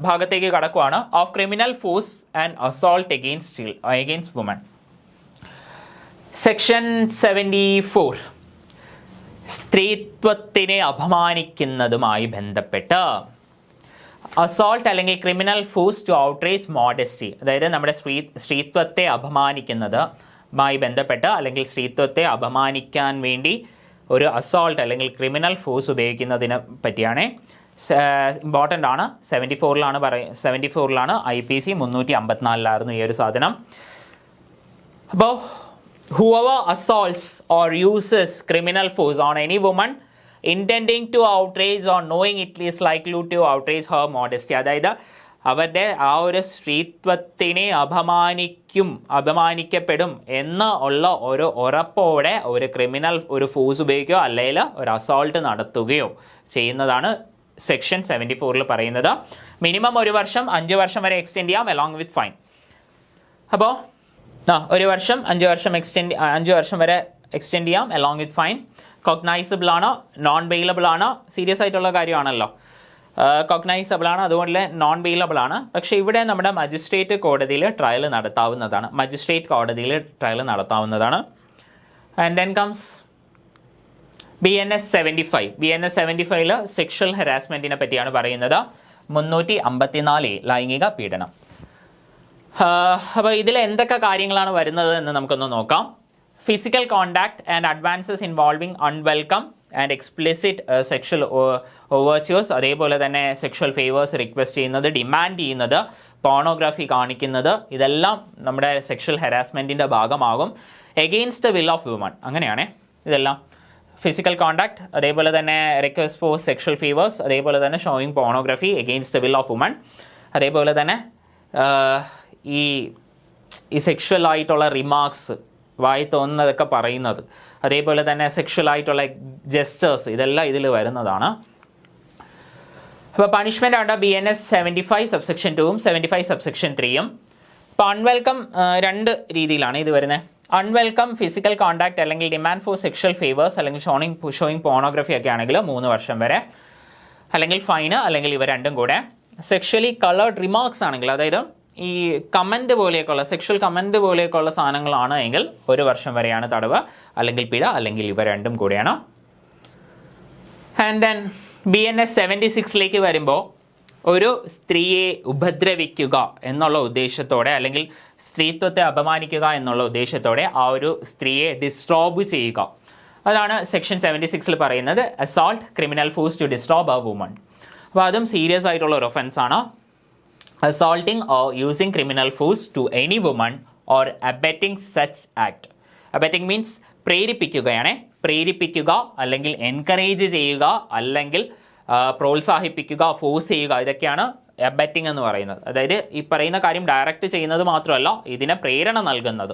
ഭാഗത്തേക്ക് കടക്കുവാണ്. Of criminal force and assault against woman. Section 74 സ്ത്രീത്വത്തിനെ അപമാനിക്കുന്നതുമായി ബന്ധപ്പെട്ട് അസോൾട്ട് അല്ലെങ്കിൽ criminal force to outrage modesty, അതായത് നമ്മുടെ സ്ത്രീത്വത്തെ അപമാനിക്കുന്നതുമായി ബന്ധപ്പെട്ട് അല്ലെങ്കിൽ സ്ത്രീത്വത്തെ അപമാനിക്കാൻ വേണ്ടി ഒരു അസോൾട്ട് അല്ലെങ്കിൽ ക്രിമിനൽ ഫോഴ്സ് ഉപയോഗിക്കുന്നതിനെ പറ്റിയാണ്. ഇമ്പോർട്ടൻ്റ് ആണ്. 74ലാണ് IPC 354 ഈ ഒരു സാധനം. അപ്പോൾ whoever assaults or uses criminal force on any woman intending to outrage or knowing it is likely to outrage her modesty. അതായത് അവരുടെ ആ ഒരു സ്ത്രീത്വത്തിനെ അപമാനിക്കപ്പെടും എന്ന് ഉള്ള ഒരു ഉറപ്പോടെ ഒരു ക്രിമിനൽ ഒരു ഫോഴ്സ് ഉപയോഗിക്കുകയോ അല്ലെങ്കിൽ ഒരു അസോൾട്ട് നടത്തുകയോ ചെയ്യുന്നതാണ് സെക്ഷൻ 74 പറയുന്നത്. മിനിമം 1 വർഷം 5 വർഷം വരെ എക്സ്റ്റെൻഡ് ചെയ്യാം അലോങ് വിത്ത് ഫൈൻ. അപ്പോൾ 1 വർഷം 5 വർഷം വരെ എക്സ്റ്റെൻഡ് ചെയ്യാം അലോങ് വിത്ത് ഫൈൻ. കോഗ്നൈസബിൾ ആണ്, നോൺ ബെയിലബിൾ ആണ്. സീരിയസ് ആയിട്ടുള്ള കാര്യമാണല്ലോ. കോഗ്നൈസബിൾ ആണ്, അതുപോലെ നോൺ ബെയിലബിൾ ആണ്. പക്ഷേ ഇവിടെ നമ്മുടെ മജിസ്ട്രേറ്റ് കോടതിയിൽ ട്രയൽ നടത്താവുന്നതാണ്. And then comes BNS 75. BNS 75 sexual ഹരാസ്മെൻറ്റിനെ പറ്റിയാണ് പറയുന്നത്. 354 ലൈംഗിക പീഡനം. അപ്പോൾ ഇതിൽ എന്തൊക്കെ കാര്യങ്ങളാണ് വരുന്നത് എന്ന് നമുക്കൊന്ന് നോക്കാം. Physical contact and advances involving unwelcome and explicit sexual overtures, അതേപോലെ തന്നെ സെക്ഷൽ ഫേവേഴ്സ് റിക്വസ്റ്റ് ചെയ്യുന്നത്, ഡിമാൻഡ് ചെയ്യുന്നത്, പോണോഗ്രാഫി കാണിക്കുന്നത്, ഇതെല്ലാം നമ്മുടെ സെക്ഷൽ ഹരാസ്മെൻറ്റിൻ്റെ ഭാഗമാകും. Against the will of woman, അങ്ങനെയാണ് ഇതെല്ലാം. ഫിസിക്കൽ കോണ്ടാക്ട്, അതേപോലെ തന്നെ റിക്വസ്റ്റ് ഫോർ സെക്ഷൽ ഫീവേഴ്സ്, അതേപോലെ തന്നെ showing pornography against the will of woman, അതേപോലെ തന്നെ ഈ സെക്ഷൽ ആയിട്ടുള്ള റിമാർക്സ് വായി തോന്നുന്നതൊക്കെ പറയുന്നത്, അതേപോലെ തന്നെ സെക്ഷൽ ആയിട്ടുള്ള ജെസ്റ്റേഴ്സ്, ഇതെല്ലാം ഇതിൽ വരുന്നതാണ്. അപ്പോൾ പണിഷ്മെൻ്റ് ഉണ്ട് BNS 75 സബ്സെക്ഷൻ 2ഉം 75 സബ്സെക്ഷൻ 3ഉം. ഇപ്പോൾ അൺവെൽക്കം 2 രീതിയിലാണ് ഇത് വരുന്നത്. അൺവെൽക്കം ഫിസിക്കൽ കോണ്ടാക്ട് അല്ലെങ്കിൽ ഡിമാൻഡ് ഫോർ സെക്ഷൽ ഫേവേഴ്സ് അല്ലെങ്കിൽ ഷോയിങ് പോണോഗ്രഫി ഒക്കെ ആണെങ്കിൽ 3 വർഷം വരെ, അല്ലെങ്കിൽ ഫൈന്, അല്ലെങ്കിൽ ഇവ രണ്ടും കൂടെ. സെക്ഷലി കളേർഡ് റിമാർക്സ് ആണെങ്കിൽ, അതായത് ഈ കമൻറ്റ് പോലെയൊക്കെയുള്ള സെക്ഷൽ കമൻറ്റ് പോലെയൊക്കെയുള്ള സാധനങ്ങളാണ് എങ്കിൽ 1 വർഷം വരെയാണ് തടവ്, അല്ലെങ്കിൽ പിഴ, അല്ലെങ്കിൽ ഇവ രണ്ടും കൂടെയാണ്. ആൻഡ് ദെൻ BNS 76 വരുമ്പോൾ ഒരു സ്ത്രീയെ ഉപദ്രവിക്കുക എന്നുള്ള ഉദ്ദേശത്തോടെ, അല്ലെങ്കിൽ സ്ത്രീത്വത്തെ അപമാനിക്കുക എന്നുള്ള ഉദ്ദേശത്തോടെ ആ ഒരു സ്ത്രീയെ ഡിസ്ട്രോബ് ചെയ്യുക, അതാണ് സെക്ഷൻ 76 പറയുന്നത്. Assault, criminal force to disrobe a woman. അപ്പോൾ അതും സീരിയസ് ആയിട്ടുള്ള ഒരു ഒഫൻസ് ആണ്. assaulting or using criminal force to any woman or abetting such act. Abetting means പ്രേരിപ്പിക്കുക അല്ലെങ്കിൽ എൻകറേജ് ചെയ്യുക അല്ലെങ്കിൽ പ്രോത്സാഹിപ്പിക്കുക, ഫോഴ്സ് ചെയ്യുക, ഇതൊക്കെയാണ് അബറ്റിംഗ് എന്ന് പറയുന്നത്. അതായത് ഈ പറയുന്ന കാര്യം ഡയറക്റ്റ് ചെയ്യുന്നത് മാത്രമല്ല, ഇതിനെ പ്രേരണ നൽകുന്നത്.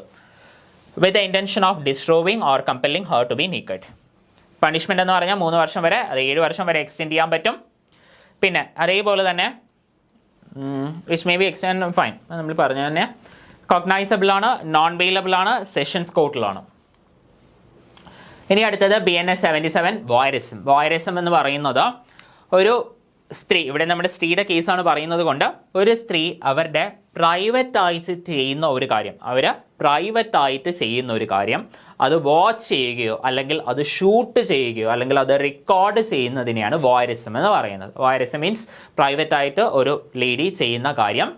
With the intention of disrobing or compelling her to be naked. Punishment എന്ന് പറഞ്ഞാൽ 3 വർഷം വരെ, അത് 7 വർഷം വരെ എക്സ്റ്റെൻഡ് ചെയ്യാൻ പറ്റും. പിന്നെ അതേപോലെ തന്നെ which may be extend fine നമ്മൾ പറഞ്ഞ തന്നെ കോഗ്നൈസബിൾ ആണ്, നോൺ ബെയിലബിൾ ആണ്, സെഷൻസ് കോർട്ടിലാണ്. ഇനി അടുത്തത് BNS 77 വോയറിസം. വോയറിസം എന്ന് പറയുന്നത് ഒരു സ്ത്രീ, ഇവിടെ നമ്മുടെ സ്ത്രീയുടെ കേസാണ് പറയുന്നത് കൊണ്ട്, ഒരു സ്ത്രീ അവരുടെ പ്രൈവറ്റായിട്ട് ചെയ്യുന്ന ഒരു കാര്യം അത് വാച്ച് ചെയ്യുകയോ അല്ലെങ്കിൽ അത് ഷൂട്ട് ചെയ്യുകയോ അല്ലെങ്കിൽ അത് റെക്കോർഡ് ചെയ്യുന്നതിനെയാണ് വോയറിസം എന്ന് പറയുന്നത്. വോയറിസം മീൻസ് പ്രൈവറ്റായിട്ട് ഒരു ലേഡി ചെയ്യുന്ന കാര്യം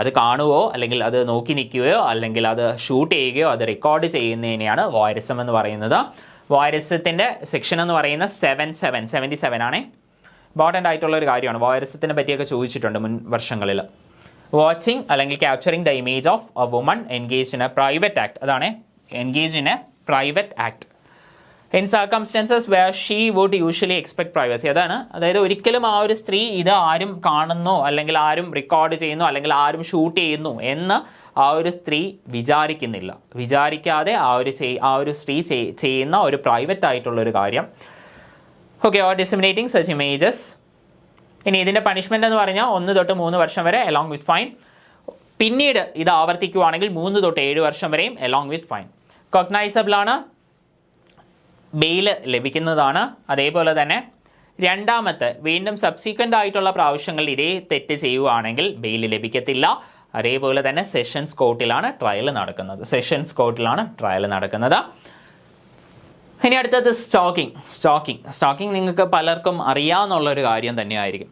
അത് കാണുകയോ അല്ലെങ്കിൽ അത് നോക്കി നിൽക്കുകയോ അല്ലെങ്കിൽ അത് ഷൂട്ട് ചെയ്യുകയോ അത് റെക്കോർഡ് ചെയ്യുന്നതിനെയാണ് വോയറിസം എന്ന് പറയുന്നത്. വോയറിസത്തിൻ്റെ സെക്ഷൻ എന്ന് പറയുന്നത് 77 ആണ്. ഇമ്പോർട്ടൻ്റ് ആയിട്ടുള്ള ഒരു കാര്യമാണ്. വോയറിസത്തിനെ പറ്റിയൊക്കെ ചോദിച്ചിട്ടുണ്ട് മുൻ വർഷങ്ങളിൽ. വാച്ചിങ് അല്ലെങ്കിൽ capturing the image of a woman engage in a private act, അതാണ് engage in a private act in circumstances where she would usually expect privacy. അതായത് ഒരിക്കലും ആ ഒരു സ്ത്രീ ഇത് ആരും കാണുന്നു അല്ലെങ്കിൽ ആരും റെക്കോർഡ് ചെയ്യുന്നു അല്ലെങ്കിൽ ആരും ഷൂട്ട് ചെയ്യുന്നു എന്ന് ആ ഒരു സ്ത്രീ വിചാരിക്കാതെ ആ ഒരു സ്ത്രീ ചെയ്യുന്ന ഒരു പ്രൈവറ്റ് ആയിട്ടുള്ളൊരു കാര്യം. Okay, or disseminating such images. ഇനി ഇതിൻ്റെ പണിഷ്മെൻ്റ് എന്ന് പറഞ്ഞാൽ 1 തൊട്ട് 3 വർഷം വരെ അലോങ് വിത്ത് ഫൈൻ. പിന്നീട് ഇത് ആവർത്തിക്കുവാണെങ്കിൽ 3 തൊട്ട് 7 വർഷം വരെയും അലോങ് വിത്ത് ഫൈൻ. കോഗ്നൈസബിൾ ആണ്, ബെയിൽ ലഭിക്കുന്നതാണ്. അതേപോലെ തന്നെ രണ്ടാമത്തെ വീണ്ടും സബ്സീക്വൻ്റ് ആയിട്ടുള്ള പ്രാവശ്യങ്ങളിൽ ഇതേ തെറ്റ് ചെയ്യുകയാണെങ്കിൽ ബെയിൽ ലഭിക്കത്തില്ല. അതേപോലെ തന്നെ സെഷൻസ് കോർട്ടിലാണ് ട്രയൽ നടക്കുന്നത്. ഇനി അടുത്തത് സ്റ്റോക്കിംഗ് നിങ്ങൾക്ക് പലർക്കും അറിയാവുന്നുള്ളൊരു കാര്യം തന്നെയായിരിക്കും.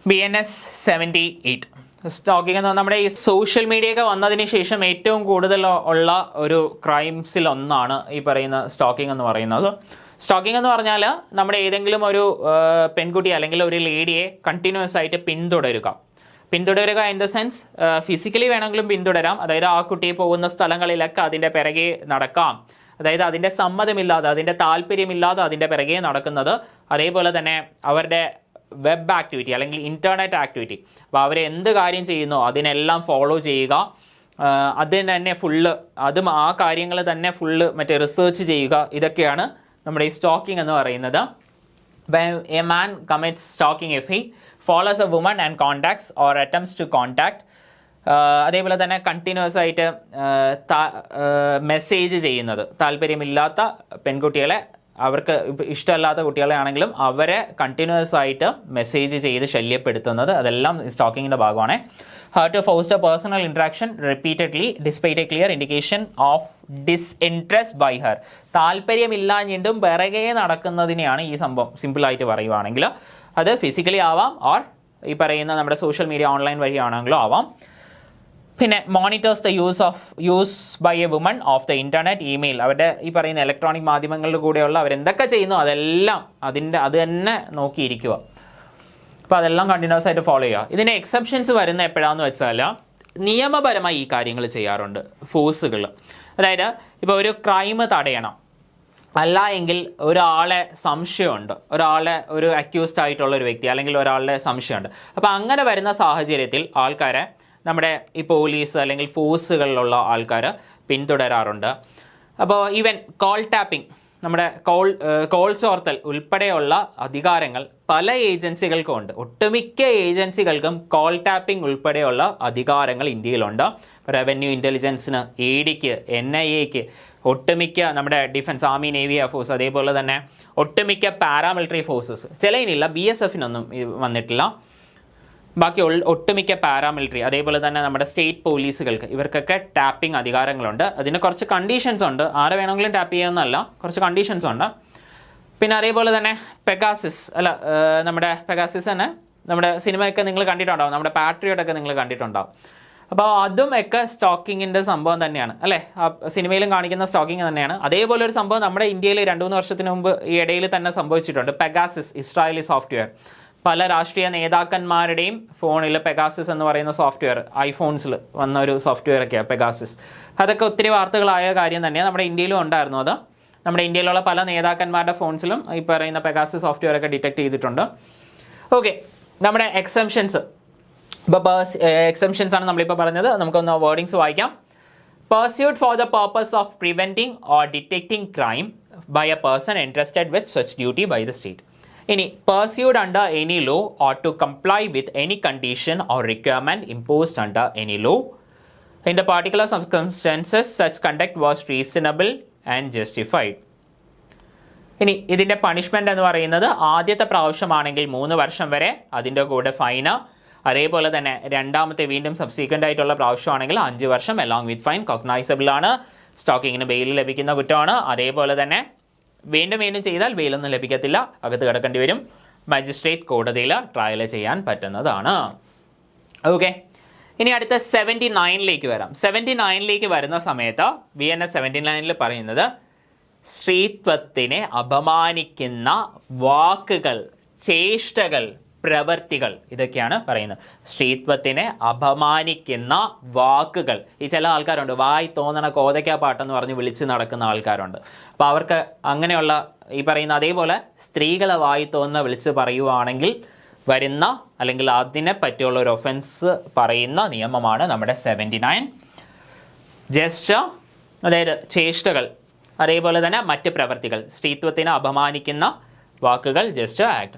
BNS 78. സ്റ്റോക്കിംഗ് എന്ന് പറഞ്ഞാൽ നമ്മുടെ ഈ സോഷ്യൽ മീഡിയ ഒക്കെ വന്നതിന് ശേഷം ഏറ്റവും കൂടുതൽ ഉള്ള ഒരു ക്രൈംസിൽ ഒന്നാണ് ഈ പറയുന്ന സ്റ്റോക്കിംഗ് എന്ന് പറയുന്നത്. സ്റ്റോക്കിംഗ് എന്ന് പറഞ്ഞാൽ നമ്മുടെ ഏതെങ്കിലും ഒരു പെൺകുട്ടി അല്ലെങ്കിൽ ഒരു ലേഡിയെ കണ്ടിന്യൂസ് ആയിട്ട് പിന്തുടരുക ഇൻ ദ സെൻസ് ഫിസിക്കലി വേണമെങ്കിലും പിന്തുടരാം. അതായത് ആ കുട്ടി പോകുന്ന സ്ഥലങ്ങളിലൊക്കെ അതിൻ്റെ പിറകെ നടക്കാം, അതായത് അതിൻ്റെ സമ്മതമില്ലാതെ, അതിൻ്റെ താല്പര്യമില്ലാതെ അതിൻ്റെ പിറകെ നടക്കുന്നത്, അതേപോലെ തന്നെ അവരുടെ വെബ് ആക്ടിവിറ്റി അല്ലെങ്കിൽ ഇൻ്റർനെറ്റ് ആക്ടിവിറ്റി, അപ്പോൾ അവർ എന്ത് കാര്യം ചെയ്യുന്നോ അതിനെല്ലാം ഫോളോ ചെയ്യുക, അതിന് തന്നെ ഫുള്ള് ആ കാര്യങ്ങൾ തന്നെ ഫുള്ള് മറ്റേ റിസർച്ച് ചെയ്യുക, ഇതൊക്കെയാണ് നമ്മുടെ ഈ സ്റ്റോക്കിംഗ് എന്ന് പറയുന്നത്. A man commits stalking if he follows a woman and contacts or attempts to contact. അതേപോലെ തന്നെ കണ്ടിന്യൂസ് ആയിട്ട് മെസ്സേജ് ചെയ്യുന്നത്, താല്പര്യമില്ലാത്ത പെൺകുട്ടികളെ, അവർക്ക് ഇഷ്ടമല്ലാത്ത കുട്ടികളെ ആണെങ്കിലും അവരെ കണ്ടിന്യൂസ് ആയിട്ട് മെസ്സേജ് ചെയ്ത് ശല്യപ്പെടുത്തുന്നത്, അതെല്ലാം സ്റ്റോക്കിങ്ങിൻ്റെ ഭാഗമാണ്. How to foster personal interaction repeatedly despite a clear indication of disinterest by her. താല്പര്യമില്ലാഞ്ഞിട്ടും പിറകെ നടക്കുന്നതിനെയാണ് ഈ സംഭവം സിമ്പിളായിട്ട് പറയുവാണെങ്കിൽ. അത് ഫിസിക്കലി ആവാം, ഓർ ഈ പറയുന്ന നമ്മുടെ സോഷ്യൽ മീഡിയ ഓൺലൈൻ വഴിയാണെങ്കിലും ആവാം. പിന്നെ monitors the use by a woman of the internet, email, അവരുടെ ഈ പറയുന്ന ഇലക്ട്രോണിക് മാധ്യമങ്ങളുടെ കൂടെയുള്ള അവരെന്തൊക്കെ ചെയ്യുന്നു അതെല്ലാം അത് തന്നെ നോക്കിയിരിക്കുക. അപ്പോൾ അതെല്ലാം കണ്ടിന്യൂസ് ആയിട്ട് ഫോളോ ചെയ്യുക. ഇതിന് എക്സെപ്ഷൻസ് വരുന്ന എപ്പോഴാണെന്ന് വെച്ചാൽ നിയമപരമായി ഈ കാര്യങ്ങൾ ചെയ്യാറുണ്ട് ഫോഴ്സുകൾ. അതായത് ഇപ്പോൾ ഒരു ക്രൈം തടയണം, അല്ല എങ്കിൽ ഒരാളെ സംശയമുണ്ട്, ഒരു അക്യൂസ്ഡ് ആയിട്ടുള്ള ഒരു വ്യക്തി അല്ലെങ്കിൽ ഒരാളുടെ സംശയമുണ്ട്. അപ്പോൾ അങ്ങനെ വരുന്ന സാഹചര്യത്തിൽ ആൾക്കാരെ നമ്മുടെ ഈ പോലീസ് അല്ലെങ്കിൽ ഫോഴ്സുകളിലുള്ള ആൾക്കാർ പിന്തുടരാറുണ്ട്. അപ്പോൾ ഈവൻ കോൾ ടാപ്പിംഗ്, നമ്മുടെ കോൾ ചോർത്തൽ ഉൾപ്പെടെയുള്ള അധികാരങ്ങൾ പല ഏജൻസികൾക്കും ഉണ്ട്. ഒട്ടുമിക്ക ഏജൻസികൾക്കും കോൾ ടാപ്പിംഗ് ഉൾപ്പെടെയുള്ള അധികാരങ്ങൾ ഇന്ത്യയിലുണ്ട്. റവന്യൂ ഇൻ്റലിജൻസിന്, EDക്ക്, NIAക്ക്, ഒട്ടുമിക്ക നമ്മുടെ ഡിഫൻസ്, ആർമി, നേവി, എയർഫോഴ്സ്, അതേപോലെ തന്നെ ഒട്ടുമിക്ക പാരാമിലിറ്ററി ഫോഴ്സസ്, ചിലയിനില്ല, BSFനൊന്നും വന്നിട്ടില്ല, ബാക്കി ഒട്ടുമിക്ക പാരാമിലിറ്ററി, അതേപോലെ തന്നെ നമ്മുടെ സ്റ്റേറ്റ് പോലീസുകൾക്ക്, ഇവർക്കൊക്കെ ടാപ്പിംഗ് അധികാരങ്ങളുണ്ട്. അതിന് കുറച്ച് കണ്ടീഷൻസ് ഉണ്ട്. ആരെ വേണമെങ്കിലും ടാപ്പ് ചെയ്യാമെന്നല്ല, കുറച്ച് കണ്ടീഷൻസ് ഉണ്ട്. പിന്നെ അതേപോലെ തന്നെ നമ്മുടെ പെഗാസിസ് തന്നെ നമ്മുടെ സിനിമയൊക്കെ നിങ്ങൾ കണ്ടിട്ടുണ്ടാവും, നമ്മുടെ പാട്രിയോട്ടൊക്കെ നിങ്ങൾ കണ്ടിട്ടുണ്ടാവും. അപ്പോൾ അതും ഒക്കെ സ്റ്റോക്കിങ്ങിൻ്റെ സംഭവം തന്നെയാണ് അല്ലേ, സിനിമയിലും കാണിക്കുന്ന സ്റ്റോക്കിങ് തന്നെയാണ്. അതേപോലെ ഒരു സംഭവം നമ്മുടെ ഇന്ത്യയിൽ 2-3 വർഷത്തിന് മുമ്പ് ഈ ഇടയിൽ തന്നെ സംഭവിച്ചിട്ടുണ്ട്. പെഗാസിസ്, ഇസ്രായേലി സോഫ്റ്റ്വെയർ, പല രാഷ്ട്രീയ നേതാക്കന്മാരുടെയും ഫോണിൽ പെഗാസിസ് എന്ന് പറയുന്ന സോഫ്റ്റ്വെയർ, ഐഫോൺസിൽ വന്ന ഒരു സോഫ്റ്റ്വെയർ ഒക്കെയാണ് പെഗാസിസ്. അതൊക്കെ ഒത്തിരി വാർത്തകളായ കാര്യം തന്നെയാണ്. നമ്മുടെ ഇന്ത്യയിലും ഉണ്ടായിരുന്നു അത്. നമ്മുടെ ഇന്ത്യയിലുള്ള പല നേതാക്കന്മാരുടെ ഫോൺസിലും ഈ പറയുന്ന പെഗാസിസ് സോഫ്റ്റ്വെയർ ഒക്കെ ഡിറ്റക്ട് ചെയ്തിട്ടുണ്ട്. ഓക്കെ, നമ്മുടെ എക്സംഷൻസ്, ഇപ്പോൾ എക്സംഷൻസ് ആണ് നമ്മളിപ്പോൾ പറഞ്ഞത്. നമുക്കൊന്ന് വേർഡിങ്സ് വായിക്കാം. Pursued for the purpose of preventing or detecting crime by a person entrusted with such duty by the state. ഇനി pursued under any law or to comply with any condition or requirement imposed under any law. In the particular circumstances, such conduct was reasonable and justified. ഇനി ഇതിൻ്റെ punishment എന്ന് പറയുന്നത് ആദ്യത്തെ പ്രാവശ്യമാണെങ്കിൽ 3 വർഷം വരെ, അതിൻ്റെ കൂടെ ഫൈന്. അതേപോലെ തന്നെ രണ്ടാമത്തെ വീണ്ടും സബ്സീക്വൻ്റ് ആയിട്ടുള്ള പ്രാവശ്യമാണെങ്കിൽ 5 വർഷം അലോങ് വിത്ത് ഫൈൻ. കോഗ്നൈസബിൾ ആണ്, സ്റ്റോക്കിങ്ങിന് ബെയിൽ ലഭിക്കുന്ന കുറ്റമാണ്. അതേപോലെ തന്നെ വീണ്ടും ചെയ്താൽ ബെയിലൊന്നും ലഭിക്കത്തില്ല, അകത്ത് കിടക്കേണ്ടി വരും. മജിസ്ട്രേറ്റ് കോടതിയിൽ ട്രയൽ ചെയ്യാൻ പറ്റുന്നതാണ്. ഓക്കെ, ഇനി അടുത്ത 79ലേക്ക് വരാം. 79ലേക്ക് വരുന്ന സമയത്ത് BNS 79ൽ പറയുന്നത് സ്ത്രീത്വത്തിനെ അപമാനിക്കുന്ന വാക്കുകൾ, ചേഷ്ടകൾ, പ്രവൃത്തികൾ, ഇതൊക്കെയാണ് പറയുന്നത്. സ്ത്രീത്വത്തിനെ അപമാനിക്കുന്ന വാക്കുകൾ. ഈ ചില ആൾക്കാരുണ്ട്, വായി തോന്നണ കോതയ്ക്കാ പാട്ടെന്ന് പറഞ്ഞ് വിളിച്ച് നടക്കുന്ന ആൾക്കാരുണ്ട്. അപ്പോൾ അവർക്ക് അങ്ങനെയുള്ള ഈ പറയുന്ന അതേപോലെ സ്ത്രീകളെ വായി തോന്നുന്ന വിളിച്ച് പറയുവാണെങ്കിൽ വരുന്ന അല്ലെങ്കിൽ അതിനെ പറ്റിയുള്ള ഒരു ഒഫൻസ് പറയുന്ന നിയമമാണ് നമ്മുടെ 79. ജസ്റ്റർ, അതായത് ചേഷ്ടകൾ, അതേപോലെ തന്നെ മറ്റ് പ്രവൃത്തികൾ, സ്ത്രീത്വത്തിനെ അപമാനിക്കുന്ന വാക്കുകൾ, gesture act.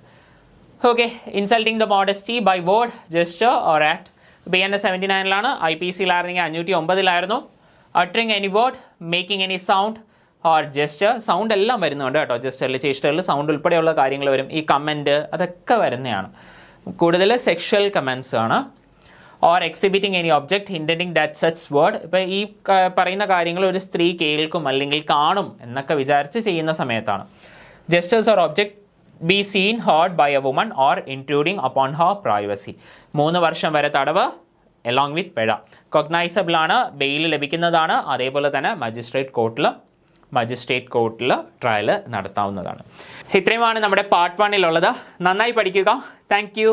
Okay, insulting the modesty by word, gesture or act. BNS 79ലാണ്. IPCയിലായിരുന്നെങ്കിൽ 509ലായിരുന്നു. Uttering any word, making any sound or gesture, sound എല്ലാം വരുന്നുണ്ട് കേട്ടോ. ജസ്റ്ററിൽ, ചേഷ്ടറിൽ സൗണ്ട് ഉൾപ്പെടെയുള്ള കാര്യങ്ങൾ വരും. ഈ കമൻറ്റ് അതൊക്കെ വരുന്നതാണ്. കൂടുതൽ സെക്ഷൽ കമൻസ് ആണ്. Or exhibiting any object intending that such word. ഇപ്പോൾ ഈ പറയുന്ന കാര്യങ്ങൾ ഒരു സ്ത്രീ കേൾക്കും അല്ലെങ്കിൽ കാണും എന്നൊക്കെ വിചാരിച്ച് ചെയ്യുന്ന സമയത്താണ്. Gestures or object be seen heard by a woman or intruding upon her privacy. 3 വർഷം വരെ തടവ് along with പിഴ. കോഗ്നൈസബിൾ ആണ്, ബെയിൽ ലഭിക്കുന്നതാണ്. അതേപോലെ തന്നെ മജിസ്ട്രേറ്റ് കോർട്ടിൽ ട്രയൽ നടത്താവുന്നതാണ്. ഇത്രയുമാണ് നമ്മുടെ പാർട്ട് 1ലുള്ളത്. നന്നായി പഠിക്കുക. Thank you.